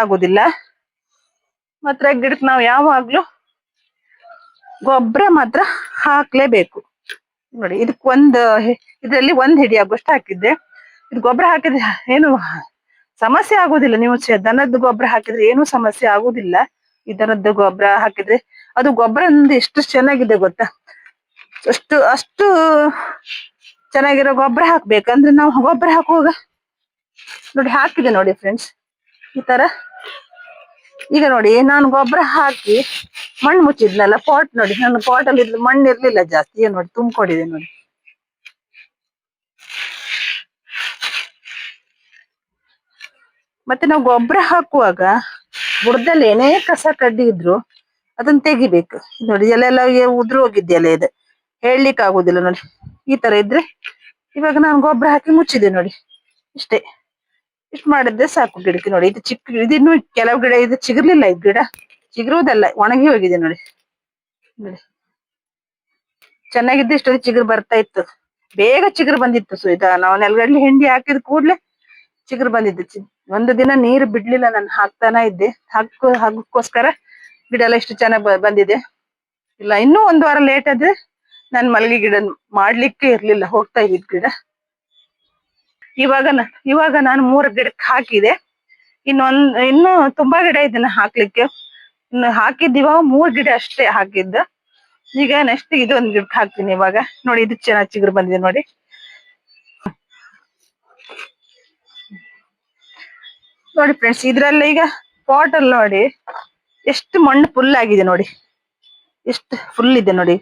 ಆಗುದಿಲ್ಲ, ಮಾತ್ರ ಗಿಡಕ್ಕೆ ನಾವು ಯಾವಾಗ್ಲೂ ಗೊಬ್ಬರ ಮಾತ್ರ ಹಾಕ್ಲೇಬೇಕು ನೋಡಿ. ಇದ್ರಲ್ಲಿ 1 ಹಿಡಿ ಆಗುವಷ್ಟು ಹಾಕಿದ್ದೆ. ಇದು ಗೊಬ್ಬರ ಹಾಕಿದ್ರೆ ಏನು ಸಮಸ್ಯೆ ಆಗುದಿಲ್ಲ. ನೀವು ದನದ ಗೊಬ್ಬರ ಹಾಕಿದ್ರೆ ಏನು ಸಮಸ್ಯೆ ಆಗುದಿಲ್ಲ. ಈ ದನದ ಗೊಬ್ಬರ ಹಾಕಿದ್ರೆ ಅದು ಗೊಬ್ಬರ ಎಷ್ಟು ಚೆನ್ನಾಗಿದೆ ಗೊತ್ತಾ. ಅಷ್ಟು ಚೆನ್ನಾಗಿರೋ ಗೊಬ್ಬರ ಹಾಕ್ಬೇಕಂದ್ರೆ ನಾವು ಗೊಬ್ಬರ ಹಾಕುವಾಗ ನೋಡಿ ಹಾಕಿದೆ ನೋಡಿ ಫ್ರೆಂಡ್ಸ್, ಈ ತರ. ಈಗ ನೋಡಿ ನಾನು ಗೊಬ್ಬರ ಹಾಕಿ ಮಣ್ಣು ಮುಚ್ಚಿದ್ನಲ್ಲ ಪಾಟ್, ನೋಡಿ ನನ್ನ ಪಾಟಲ್ಲಿ ಮಣ್ಣು ಇರ್ಲಿಲ್ಲ ಜಾಸ್ತಿ. ನೋಡಿ ತುಂಬಿಕೊಂಡಿದೆ ನೋಡಿ. ಮತ್ತೆ ನಾವು ಗೊಬ್ಬರ ಹಾಕುವಾಗ ಬುಡದಲ್ಲಿ ಏನೇ ಕಸ ಕಡ್ಡಿ ಇದ್ರು ಅದನ್ನ ತೆಗಿಬೇಕು ನೋಡಿ. ಎಲ್ಲೆಲ್ಲ ಉದುರು ಹೋಗಿದ್ಯಲ್ಲ, ಇದು ಹೇಳಲಿಕ್ಕೆ ಆಗುದಿಲ್ಲ ನೋಡಿ. ಈ ತರ ಇದ್ರೆ ಇವಾಗ ನಾನು ಗೊಬ್ಬರ ಹಾಕಿ ಮುಚ್ಚಿದೆ ನೋಡಿ. ಇಷ್ಟು ಮಾಡಿದ್ರೆ ಸಾಕು ಗಿಡಕ್ಕೆ. ನೋಡಿ ಇದು ಇದಿನ್ನು ಕೆಲವು ಗಿಡ ಇದು ಚಿಗುರ್ಲಿಲ್ಲ. ಇದು ಗಿಡ ಚಿಗುರುವುದಲ್ಲ, ಒಣಗಿ ಹೋಗಿದೆ ನೋಡಿ. ಚೆನ್ನಾಗಿದ್ದು ಇಷ್ಟೊಂದು ಚಿಗುರು ಬರ್ತಾ ಇತ್ತು, ಬೇಗ ಚಿಗುರು ಬಂದಿತ್ತು. ನಾವು ನೆಲಗಡಲೆ ಹಿಂಡಿ ಹಾಕಿದ ಕೂಡ್ಲೆ ಚಿಗುರು ಬಂದಿದ್ದು. 1 ದಿನ ನೀರು ಬಿಡ್ಲಿಲ್ಲ, ನಾನು ಹಾಕ್ತಾನ ಇದ್ದೆ. ಹಾಕೋಸ್ಕರ ಗಿಡ ಎಲ್ಲ ಇಷ್ಟು ಚೆನ್ನಾಗಿ ಬಂದಿದೆ. ಇಲ್ಲ ಇನ್ನೂ 1 ವಾರ ಲೇಟ್ ಆದ್ರೆ ನಾನು ಮಲ್ಲಿಗೆ ಗಿಡ ಮಾಡ್ಲಿಕ್ಕೆ ಇರ್ಲಿಲ್ಲ, ಹೋಗ್ತಾ ಇದ್ದಿದ್ ಗಿಡ. ಇವಾಗ ನಾನು 3 ಗಿಡಕ್ಕೆ ಹಾಕಿದೆ. ಇನ್ನು ತುಂಬಾ ಗಿಡ ಇದನ್ನ ಹಾಕ್ಲಿಕ್ಕೆ. ಇನ್ನು ಹಾಕಿದ್ದೀವ 3 ಗಿಡ ಅಷ್ಟೇ ಹಾಕಿದ್ದು. ಈಗ ನೆಕ್ಸ್ಟ್ ಇದೊಂದು ಗಿಡಕ್ಕೆ ಹಾಕ್ತೀನಿ ಇವಾಗ. ನೋಡಿ ಇದು ಚೆನ್ನಾಗಿ ಚಿಗುರು ಬಂದಿದೆ ನೋಡಿ. ನೋಡಿ ಫ್ರೆಂಡ್ಸ್, ಇದ್ರಲ್ಲ ಈಗ ಪಾಟ್ ಅಲ್ಲಿ ನೋಡಿ ಎಷ್ಟು ಮಣ್ಣು ಫುಲ್ ಆಗಿದೆ ನೋಡಿ, ಎಷ್ಟು ಫುಲ್ ಇದೆ ನೋಡಿ.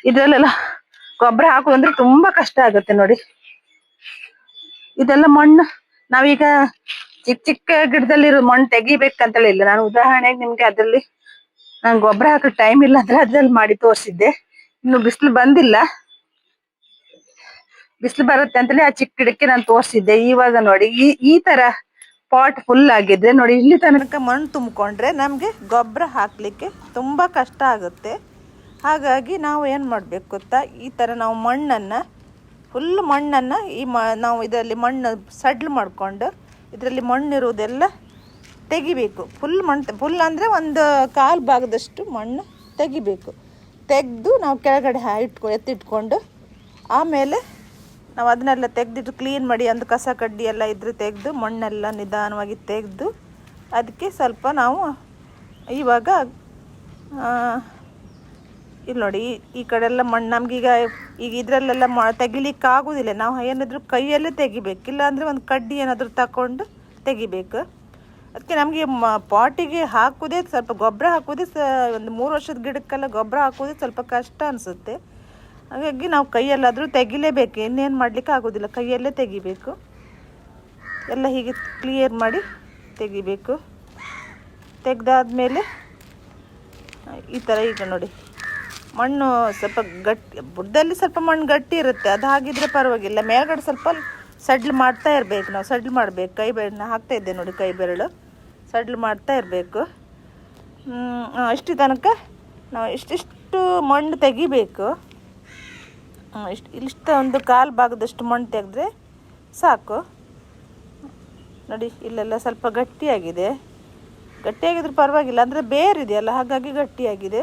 ಇದ್ರಲ್ಲೆಲ್ಲ ಗೊಬ್ಬರ ಹಾಕುದಂದ್ರೆ ತುಂಬಾ ಕಷ್ಟ ಆಗುತ್ತೆ ನೋಡಿ. ಇದೆಲ್ಲ ಮಣ್ಣು ನಾವೀಗ ಚಿಕ್ಕ ಚಿಕ್ಕ ಗಿಡದಲ್ಲಿರೋ ಮಣ್ಣು ತೆಗಿಬೇಕಂತೇಳಿ ಇಲ್ಲ. ನಾನು ಉದಾಹರಣೆಗೆ ನಿಮ್ಗೆ ಅದ್ರಲ್ಲಿ ನಾನು ಗೊಬ್ಬರ ಹಾಕೋ ಟೈಮ್ ಇಲ್ಲ ಅಂದ್ರೆ ಅದ್ರಲ್ಲಿ ಮಾಡಿ ತೋರಿಸಿದ್ದೆ. ಇನ್ನು ಬಿಸಿಲು ಬಂದಿಲ್ಲ, ಬಿಸಿಲು ಬರುತ್ತೆ ಅಂತೇಳಿ ಆ ಚಿಕ್ಕ ಗಿಡಕ್ಕೆ ನಾನು ತೋರಿಸಿದ್ದೆ. ಇವಾಗ ನೋಡಿ ಈ ತರ ಪಾಟ್ ಫುಲ್ ಆಗಿದ್ರೆ ನೋಡಿ, ಇಲ್ಲಿ ತನಕ ಮಣ್ಣು ತುಂಬಿಕೊಂಡ್ರೆ ನಮ್ಗೆ ಗೊಬ್ಬರ ಹಾಕ್ಲಿಕ್ಕೆ ತುಂಬಾ ಕಷ್ಟ ಆಗುತ್ತೆ. ಹಾಗಾಗಿ ನಾವು ಏನ್ ಮಾಡ್ಬೇಕು ಗೊತ್ತಾ, ಈ ತರ ನಾವು ಫುಲ್ ಮಣ್ಣನ್ನ ನಾವು ಇದರಲ್ಲಿ ಮಣ್ಣು ಸಡ್ಲು ಮಾಡ್ಕೊಂಡು ಇದರಲ್ಲಿ ಮಣ್ಣಿರುವುದೆಲ್ಲ ತೆಗಿಬೇಕು. ಫುಲ್ ಅಂದ್ರೆ 1/4 ಭಾಗದಷ್ಟು ಮಣ್ಣು ತೆಗಿಬೇಕು. ತೆಗೆದು ನಾವು ಕೆಳಗಡೆ ಎತ್ತಿಟ್ಕೊಂಡು ಆಮೇಲೆ ನಾವು ಅದನ್ನೆಲ್ಲ ತೆಗೆದಿಟ್ಟು ಕ್ಲೀನ್ ಮಾಡಿ, ಒಂದು ಕಸ ಕಡ್ಡಿ ಎಲ್ಲ ಇದ್ರೆ ತೆಗೆದು ಮಣ್ಣೆಲ್ಲ ನಿಧಾನವಾಗಿ ತೆಗೆದು ಅದಕ್ಕೆ ಸ್ವಲ್ಪ ನಾವು ಇವಾಗ ಇಲ್ಲಿ ನೋಡಿ ಈ ಕಡೆ ಎಲ್ಲ ಮಣ್ಣು ನಮ್ಗೀಗ ಇದರಲ್ಲೆಲ್ಲ ತೆಗಿಲಿಕ್ಕೆ ಆಗೋದಿಲ್ಲ. ನಾವು ಏನಾದರೂ ಕೈಯಲ್ಲೇ ತೆಗಿಬೇಕು, ಇಲ್ಲ ಅಂದರೆ ಒಂದು ಕಡ್ಡಿ ಏನಾದರೂ ತಗೊಂಡು ತೆಗಿಬೇಕು. ಅದಕ್ಕೆ ನಮಗೆ ಪಾಟಿಗೆ ಹಾಕೋದೇ ಸ್ವಲ್ಪ ಗೊಬ್ಬರ ಹಾಕೋದೇ ಒಂದು 3 ವರ್ಷದ ಗಿಡಕ್ಕೆಲ್ಲ ಗೊಬ್ಬರ ಹಾಕೋದೇ ಸ್ವಲ್ಪ ಕಷ್ಟ ಅನಿಸುತ್ತೆ. ಹಾಗಾಗಿ ನಾವು ಕೈಯಲ್ಲಾದರೂ ತೆಗಿಲೇಬೇಕು, ಇನ್ನೇನು ಮಾಡಲಿಕ್ಕೆ ಆಗೋದಿಲ್ಲ, ಕೈಯಲ್ಲೇ ತೆಗಿಬೇಕು. ಎಲ್ಲ ಹೀಗೆ ಕ್ಲಿಯರ್ ಮಾಡಿ ತೆಗಿಬೇಕು. ತೆಗೆದಾದ್ಮೇಲೆ ಈ ಥರ ಈಗ ನೋಡಿ ಮಣ್ಣು ಸ್ವಲ್ಪ ಗಟ್ಟಿ, ಬುಡದಲ್ಲಿ ಸ್ವಲ್ಪ ಮಣ್ಣು ಗಟ್ಟಿ ಇರುತ್ತೆ, ಅದು ಹಾಗಿದ್ರೆ ಪರವಾಗಿಲ್ಲ. ಮೇಲ್ಗಡೆ ಸ್ವಲ್ಪ ಸಡ್ಲು ಮಾಡ್ತಾ ಇರಬೇಕು, ನಾವು ಸಡ್ಲು ಮಾಡಬೇಕು. ಕೈ ಬೆರಳನ್ನ ಹಾಕ್ತಾ ಇದ್ದೆ ನೋಡಿ, ಕೈ ಬೆರಳು ಸಡ್ಲು ಮಾಡ್ತಾ ಇರಬೇಕು. ಇಷ್ಟು ತನಕ ನಾವು ಇಷ್ಟಿಷ್ಟು ಮಣ್ಣು ತೆಗಿಬೇಕು. ಇಷ್ಟು ಒಂದು ಕಾಲು ಭಾಗದಷ್ಟು ಮಣ್ಣು ತೆಗೆದ್ರೆ ಸಾಕು ನೋಡಿ. ಇಲ್ಲೆಲ್ಲ ಸ್ವಲ್ಪ ಗಟ್ಟಿಯಾಗಿದ್ರೆ ಪರವಾಗಿಲ್ಲ, ಅಂದರೆ ಬೇರಿದೆಯಲ್ಲ ಹಾಗಾಗಿ ಗಟ್ಟಿಯಾಗಿದೆ.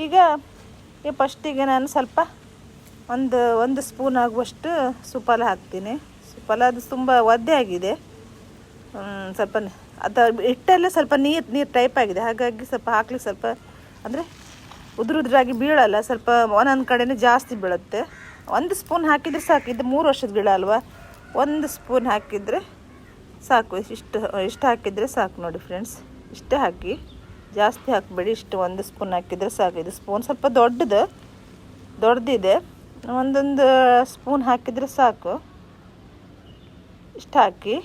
ಈಗ ಫಸ್ಟಿಗೆ ನಾನು ಸ್ವಲ್ಪ ಒಂದು ಸ್ಪೂನ್ ಆಗುವಷ್ಟು ಸುಫಲ ಹಾಕ್ತೀನಿ. ಸುಫಲ ಅದು ತುಂಬ ಒದ್ದೆ ಆಗಿದೆ, ಸ್ವಲ್ಪ ಅದು ಹಿಟ್ಟೆಲ್ಲ ಸ್ವಲ್ಪ ನೀರು ಟೈಪ್ ಆಗಿದೆ, ಹಾಗಾಗಿ ಸ್ವಲ್ಪ ಹಾಕ್ಲಿಕ್ಕೆ ಸ್ವಲ್ಪ ಅಂದರೆ ಉದುರಾಗಿ ಬೀಳಲ್ಲ, ಸ್ವಲ್ಪ ಒಂದೊಂದು ಕಡೆನೇ ಜಾಸ್ತಿ ಬೀಳುತ್ತೆ. 1 ಸ್ಪೂನ್ ಹಾಕಿದರೆ ಸಾಕು. ಇದು 3 ವರ್ಷದ ಗಿಡ ಅಲ್ವಾ, 1 ಸ್ಪೂನ್ ಹಾಕಿದರೆ ಸಾಕು. ಇಷ್ಟು ಹಾಕಿದರೆ ಸಾಕು ನೋಡಿ ಫ್ರೆಂಡ್ಸ್. ಇಷ್ಟೇ ಹಾಕಿ, ಜಾಸ್ತಿ ಹಾಕಬೇಡಿ, ಇಷ್ಟು 1 ಸ್ಪೂನ್ ಹಾಕಿದರೆ ಸಾಕು. ಇದು ಸ್ಪೂನ್ ಸ್ವಲ್ಪ ದೊಡ್ಡದಿದೆ, ಒಂದೊಂದು ಸ್ಪೂನ್ ಹಾಕಿದರೆ ಸಾಕು. ಇಷ್ಟು ಹಾಕಿ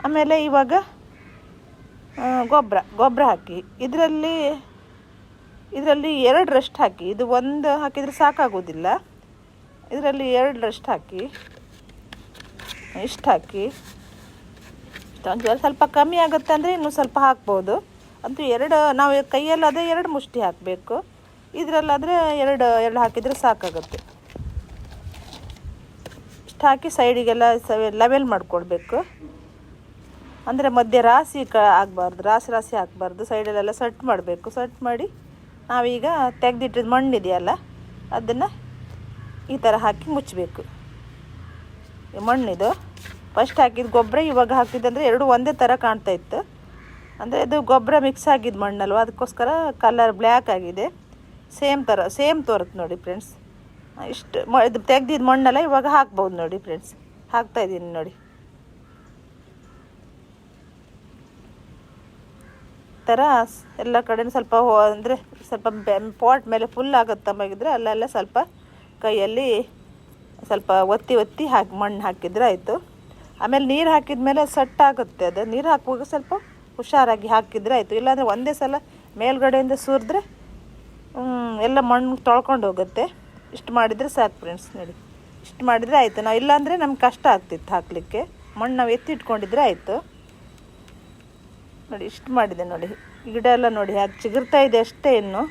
ಆಮೇಲೆ ಇವಾಗ ಗೊಬ್ಬರ ಹಾಕಿ. ಇದರಲ್ಲಿ 2ರಷ್ಟು ಹಾಕಿ. ಇದು 1 ಹಾಕಿದರೆ ಸಾಕಾಗೋದಿಲ್ಲ, ಇದರಲ್ಲಿ 2ರಷ್ಟು ಹಾಕಿ. ಇಷ್ಟು ಹಾಕಿ. ಸ್ವಲ್ಪ ಕಮ್ಮಿ ಆಗುತ್ತೆ ಅಂದರೆ ಇನ್ನೂ ಸ್ವಲ್ಪ ಹಾಕ್ಬೋದು. ಅಂತೂ 2 ನಾವು ಕೈಯಲ್ಲಾದರೆ 2 ಮುಷ್ಟಿ ಹಾಕಬೇಕು, ಇದರಲ್ಲಾದರೆ 2 ಹಾಕಿದರೆ ಸಾಕಾಗುತ್ತೆ. ಇಷ್ಟು ಹಾಕಿ ಸೈಡಿಗೆಲ್ಲ ಲೆವೆಲ್ ಮಾಡಿಕೊಡ್ಬೇಕು. ಅಂದರೆ ಮಧ್ಯೆ ರಾಶಿ ಆಗಬಾರ್ದು, ರಾಶಿ ಹಾಕಬಾರ್ದು, ಸೈಡಲ್ಲೆಲ್ಲ ಸಟ್ ಮಾಡಬೇಕು. ಸಟ್ ಮಾಡಿ ನಾವೀಗ ತೆಗೆದಿಟ್ಟಿದ್ದು ಮಣ್ಣಿದೆಯಲ್ಲ ಅದನ್ನು ಈ ಥರ ಹಾಕಿ ಮುಚ್ಚಬೇಕು. ಮಣ್ಣಿದು ಫಸ್ಟ್ ಹಾಕಿದ ಗೊಬ್ಬರ ಇವಾಗ ಹಾಕಿದ್ದಂದರೆ 2 ಒಂದೇ ಥರ ಕಾಣ್ತಾ ಇತ್ತು. ಅಂದರೆ ಇದು ಗೊಬ್ಬರ ಮಿಕ್ಸ್ ಆಗಿದ್ದು ಮಣ್ಣಲ್ವ, ಅದಕ್ಕೋಸ್ಕರ ಕಲರ್ ಬ್ಲ್ಯಾಕ್ ಆಗಿದೆ. ಸೇಮ್ ತೋರುತ್ತೆ ನೋಡಿ ಫ್ರೆಂಡ್ಸ್. ಇಷ್ಟು ಇದು ತೆಗ್ದಿದ್ದು ಮಣ್ಣೆಲ್ಲ ಇವಾಗ ಹಾಕ್ಬೋದು ನೋಡಿ ಫ್ರೆಂಡ್ಸ್. ಹಾಕ್ತಾಯಿದ್ದೀನಿ ನೋಡಿ. ಥರ ಎಲ್ಲ ಕಡೆ ಸ್ವಲ್ಪ ಅಂದರೆ ಸ್ವಲ್ಪ ಪಾಟ್ ಮೇಲೆ ಫುಲ್ ಆಗುತ್ತಂಬಾಗಿದ್ರೆ ಅಲ್ಲೆಲ್ಲ ಸ್ವಲ್ಪ ಕೈಯಲ್ಲಿ ಸ್ವಲ್ಪ ಒತ್ತಿ ಮಣ್ಣು ಹಾಕಿದರೆ ಆಯಿತು. ಆಮೇಲೆ ನೀರು ಹಾಕಿದ ಮೇಲೆ ಸೆಟ್ ಆಗುತ್ತೆ. ಅದು ನೀರು ಹಾಕುವಾಗ ಸ್ವಲ್ಪ ಹುಷಾರಾಗಿ ಹಾಕಿದರೆ ಆಯಿತು. ಇಲ್ಲಾಂದರೆ ಒಂದೇ ಸಲ ಮೇಲ್ಗಡೆಯಿಂದ ಸುರಿದ್ರೆ ಎಲ್ಲ ಮಣ್ಣು ತೊಳ್ಕೊಂಡು ಹೋಗುತ್ತೆ. ಇಷ್ಟು ಮಾಡಿದರೆ ಸಾಕು ಫ್ರೆಂಡ್ಸ್ ನೋಡಿ. ಇಷ್ಟು ಮಾಡಿದರೆ ಆಯಿತು. ನಾವು ಇಲ್ಲಾಂದರೆ ನಮ್ಗೆ ಕಷ್ಟ ಆಗ್ತಿತ್ತು ಹಾಕಲಿಕ್ಕೆ. ಮಣ್ಣು ನಾವು ಎತ್ತಿಟ್ಕೊಂಡಿದ್ರೆ ಆಯಿತು ನೋಡಿ. ಇಷ್ಟು ಮಾಡಿದೆ ನೋಡಿ. ಗಿಡ ಎಲ್ಲ ನೋಡಿ ಹಾಗೆ ಚಿಗುರ್ತಾ ಇದೆ ಅಷ್ಟೇ. ಇನ್ನು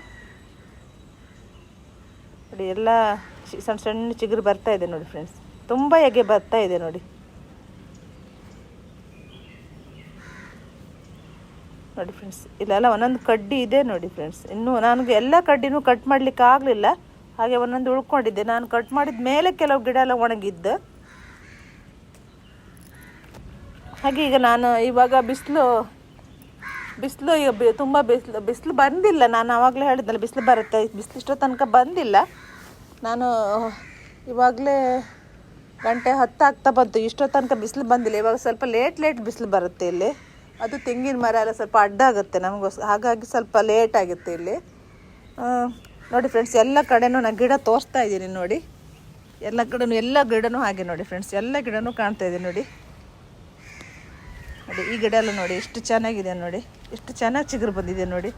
ನೋಡಿ ಎಲ್ಲ ಸಣ್ಣ ಚಿಗುರು ಬರ್ತಾ ಇದೆ ನೋಡಿ ಫ್ರೆಂಡ್ಸ್. ತುಂಬ ಹೇಗೆ ಬರ್ತಾ ಇದೆ ನೋಡಿ. ನೋಡಿ ಫ್ರೆಂಡ್ಸ್, ಇಲ್ಲೆಲ್ಲ ಒಂದೊಂದು ಕಡ್ಡಿ ಇದೆ ನೋಡಿ ಫ್ರೆಂಡ್ಸ್. ಇನ್ನು ನನಗೆ ಎಲ್ಲ ಕಡ್ಡಿನೂ ಕಟ್ ಮಾಡಲಿಕ್ಕೆ ಆಗಲಿಲ್ಲ, ಹಾಗೆ ಒಂದೊಂದು ಉಳ್ಕೊಂಡಿದ್ದೆ. ನಾನು ಕಟ್ ಮಾಡಿದ ಮೇಲೆ ಕೆಲವು ಗಿಡ ಎಲ್ಲ ಒಣಗಿದ್ದು. ಹಾಗೆ ಈಗ ನಾನು ಇವಾಗ ಬಿಸಿಲು ಈಗ ತುಂಬ ಬಿಸಿಲು ಬಂದಿಲ್ಲ. ನಾನು ಆವಾಗಲೇ ಹೇಳಿದ್ನಲ್ಲ ಬಿಸಿಲು ಬರುತ್ತೆ, ಬಿಸಿಲು ಇಷ್ಟೋ ತನಕ ಬಂದಿಲ್ಲ. ನಾನು ಇವಾಗಲೇ 10:10 ಆಗ್ತಾ ಬಂತು, ಇಷ್ಟೋ ತನಕ ಬಿಸಿಲು ಬಂದಿಲ್ಲ. ಇವಾಗ ಸ್ವಲ್ಪ ಲೇಟ್ ಬಿಸಿಲು ಬರುತ್ತೆ ಇಲ್ಲಿ. ಅದು ತೆಂಗಿನ ಮರ ಎಲ್ಲ ಸ್ವಲ್ಪ ಅಡ್ಡ ಆಗುತ್ತೆ ನಮಗೋಸ್ಕರ, ಹಾಗಾಗಿ ಸ್ವಲ್ಪ ಲೇಟ್ ಆಗುತ್ತೆ ಇಲ್ಲಿ. ನೋಡಿ ಫ್ರೆಂಡ್ಸ್, ಎಲ್ಲ ಕಡೆನೂ ನಾನು ಗಿಡ ತೋರಿಸ್ತಾ ಇದ್ದೀನಿ ನೋಡಿ. ಎಲ್ಲ ಗಿಡನೂ ಹಾಗೆ ನೋಡಿ ಫ್ರೆಂಡ್ಸ್, ಎಲ್ಲ ಗಿಡನೂ ಕಾಣ್ತಾ ಇದೆ ನೋಡಿ. ನೋಡಿ ಈ ಗಿಡ ಎಲ್ಲ ನೋಡಿ ಎಷ್ಟು ಚೆನ್ನಾಗಿದೆ ನೋಡಿ, ಎಷ್ಟು ಚೆನ್ನಾಗಿ ಚಿಗುರು ಬಂದಿದೆ ನೋಡಿ.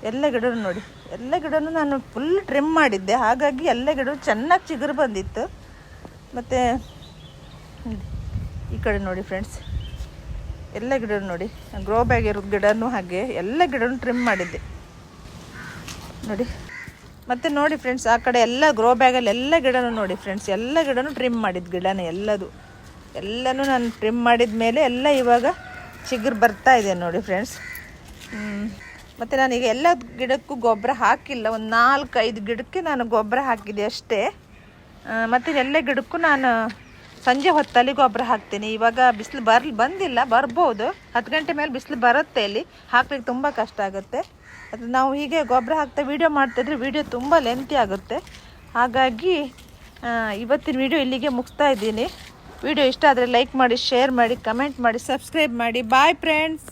ಎಲ್ಲ ಗಿಡನೂ ನೋಡಿ, ಎಲ್ಲ ಗಿಡನೂ ನಾನು ಫುಲ್ ಟ್ರಿಮ್ ಮಾಡಿದ್ದೆ, ಹಾಗಾಗಿ ಎಲ್ಲ ಗಿಡನೂ ಚೆನ್ನಾಗಿ ಚಿಗುರು ಬಂದಿತ್ತು. ಮತ್ತು ಈ ಕಡೆ ನೋಡಿ ಫ್ರೆಂಡ್ಸ್, ಎಲ್ಲ ಗಿಡನೂ ನೋಡಿ, ಗ್ರೋ ಬ್ಯಾಗ್ ಇರೋ ಗಿಡನೂ ಹಾಗೆ ಎಲ್ಲ ಗಿಡನೂ ಟ್ರಿಮ್ ಮಾಡಿದ್ದೆ ನೋಡಿ. ಮತ್ತು ನೋಡಿ ಫ್ರೆಂಡ್ಸ್, ಆ ಕಡೆ ಎಲ್ಲ ಗ್ರೋ ಬ್ಯಾಗಲ್ಲಿ ಎಲ್ಲ ಗಿಡನೂ ನೋಡಿ ಫ್ರೆಂಡ್ಸ್, ಎಲ್ಲ ಗಿಡನೂ ಟ್ರಿಮ್ ಮಾಡಿದ ಗಿಡನೇ ಎಲ್ಲನೂ ನಾನು ಟ್ರಿಮ್ ಮಾಡಿದ ಮೇಲೆ ಎಲ್ಲ ಇವಾಗ ಚಿಗುರು ಬರ್ತಾ ಇದೆ ನೋಡಿ ಫ್ರೆಂಡ್ಸ್. ಮತ್ತು ನಾನೀಗ ಎಲ್ಲ ಗಿಡಕ್ಕೂ ಗೊಬ್ಬರ ಹಾಕಿಲ್ಲ, ಒಂದು 4-5 ಗಿಡಕ್ಕೆ ನಾನು ಗೊಬ್ಬರ ಹಾಕಿದೆ ಅಷ್ಟೇ. ಮತ್ತು ಎಲ್ಲ ಗಿಡಕ್ಕೂ ನಾನು ಸಂಜೆ ಹೊತ್ತಲ್ಲಿ ಗೊಬ್ಬರ ಹಾಕ್ತೀನಿ. ಇವಾಗ ಬಿಸಿಲು ಬಂದಿಲ್ಲ, ಬರ್ಬೋದು. 10 ಗಂಟೆ ಮೇಲೆ ಬಿಸಿಲು ಬರುತ್ತೆ, ಇಲ್ಲಿ ಹಾಕ್ಲಿಕ್ಕೆ ತುಂಬ ಕಷ್ಟ ಆಗುತ್ತೆ. ಅದು ನಾವು ಹೀಗೆ ಗೊಬ್ಬರ ಹಾಕ್ತಾ ವೀಡಿಯೋ ಮಾಡ್ತಾಯಿದ್ರೆ ವೀಡಿಯೋ ತುಂಬ ಲೆಂತಿ ಆಗುತ್ತೆ. ಹಾಗಾಗಿ ಇವತ್ತಿನ ವೀಡಿಯೋ ಇಲ್ಲಿಗೆ ಮುಗಿಸ್ತಾ ಇದ್ದೀನಿ. ವಿಡಿಯೋ ಇಷ್ಟ ಆದರೆ ಲೈಕ್ ಮಾಡಿ, ಶೇರ್ ಮಾಡಿ, ಕಮೆಂಟ್ ಮಾಡಿ, ಸಬ್ಸ್ಕ್ರೈಬ್ ಮಾಡಿ. Bye friends.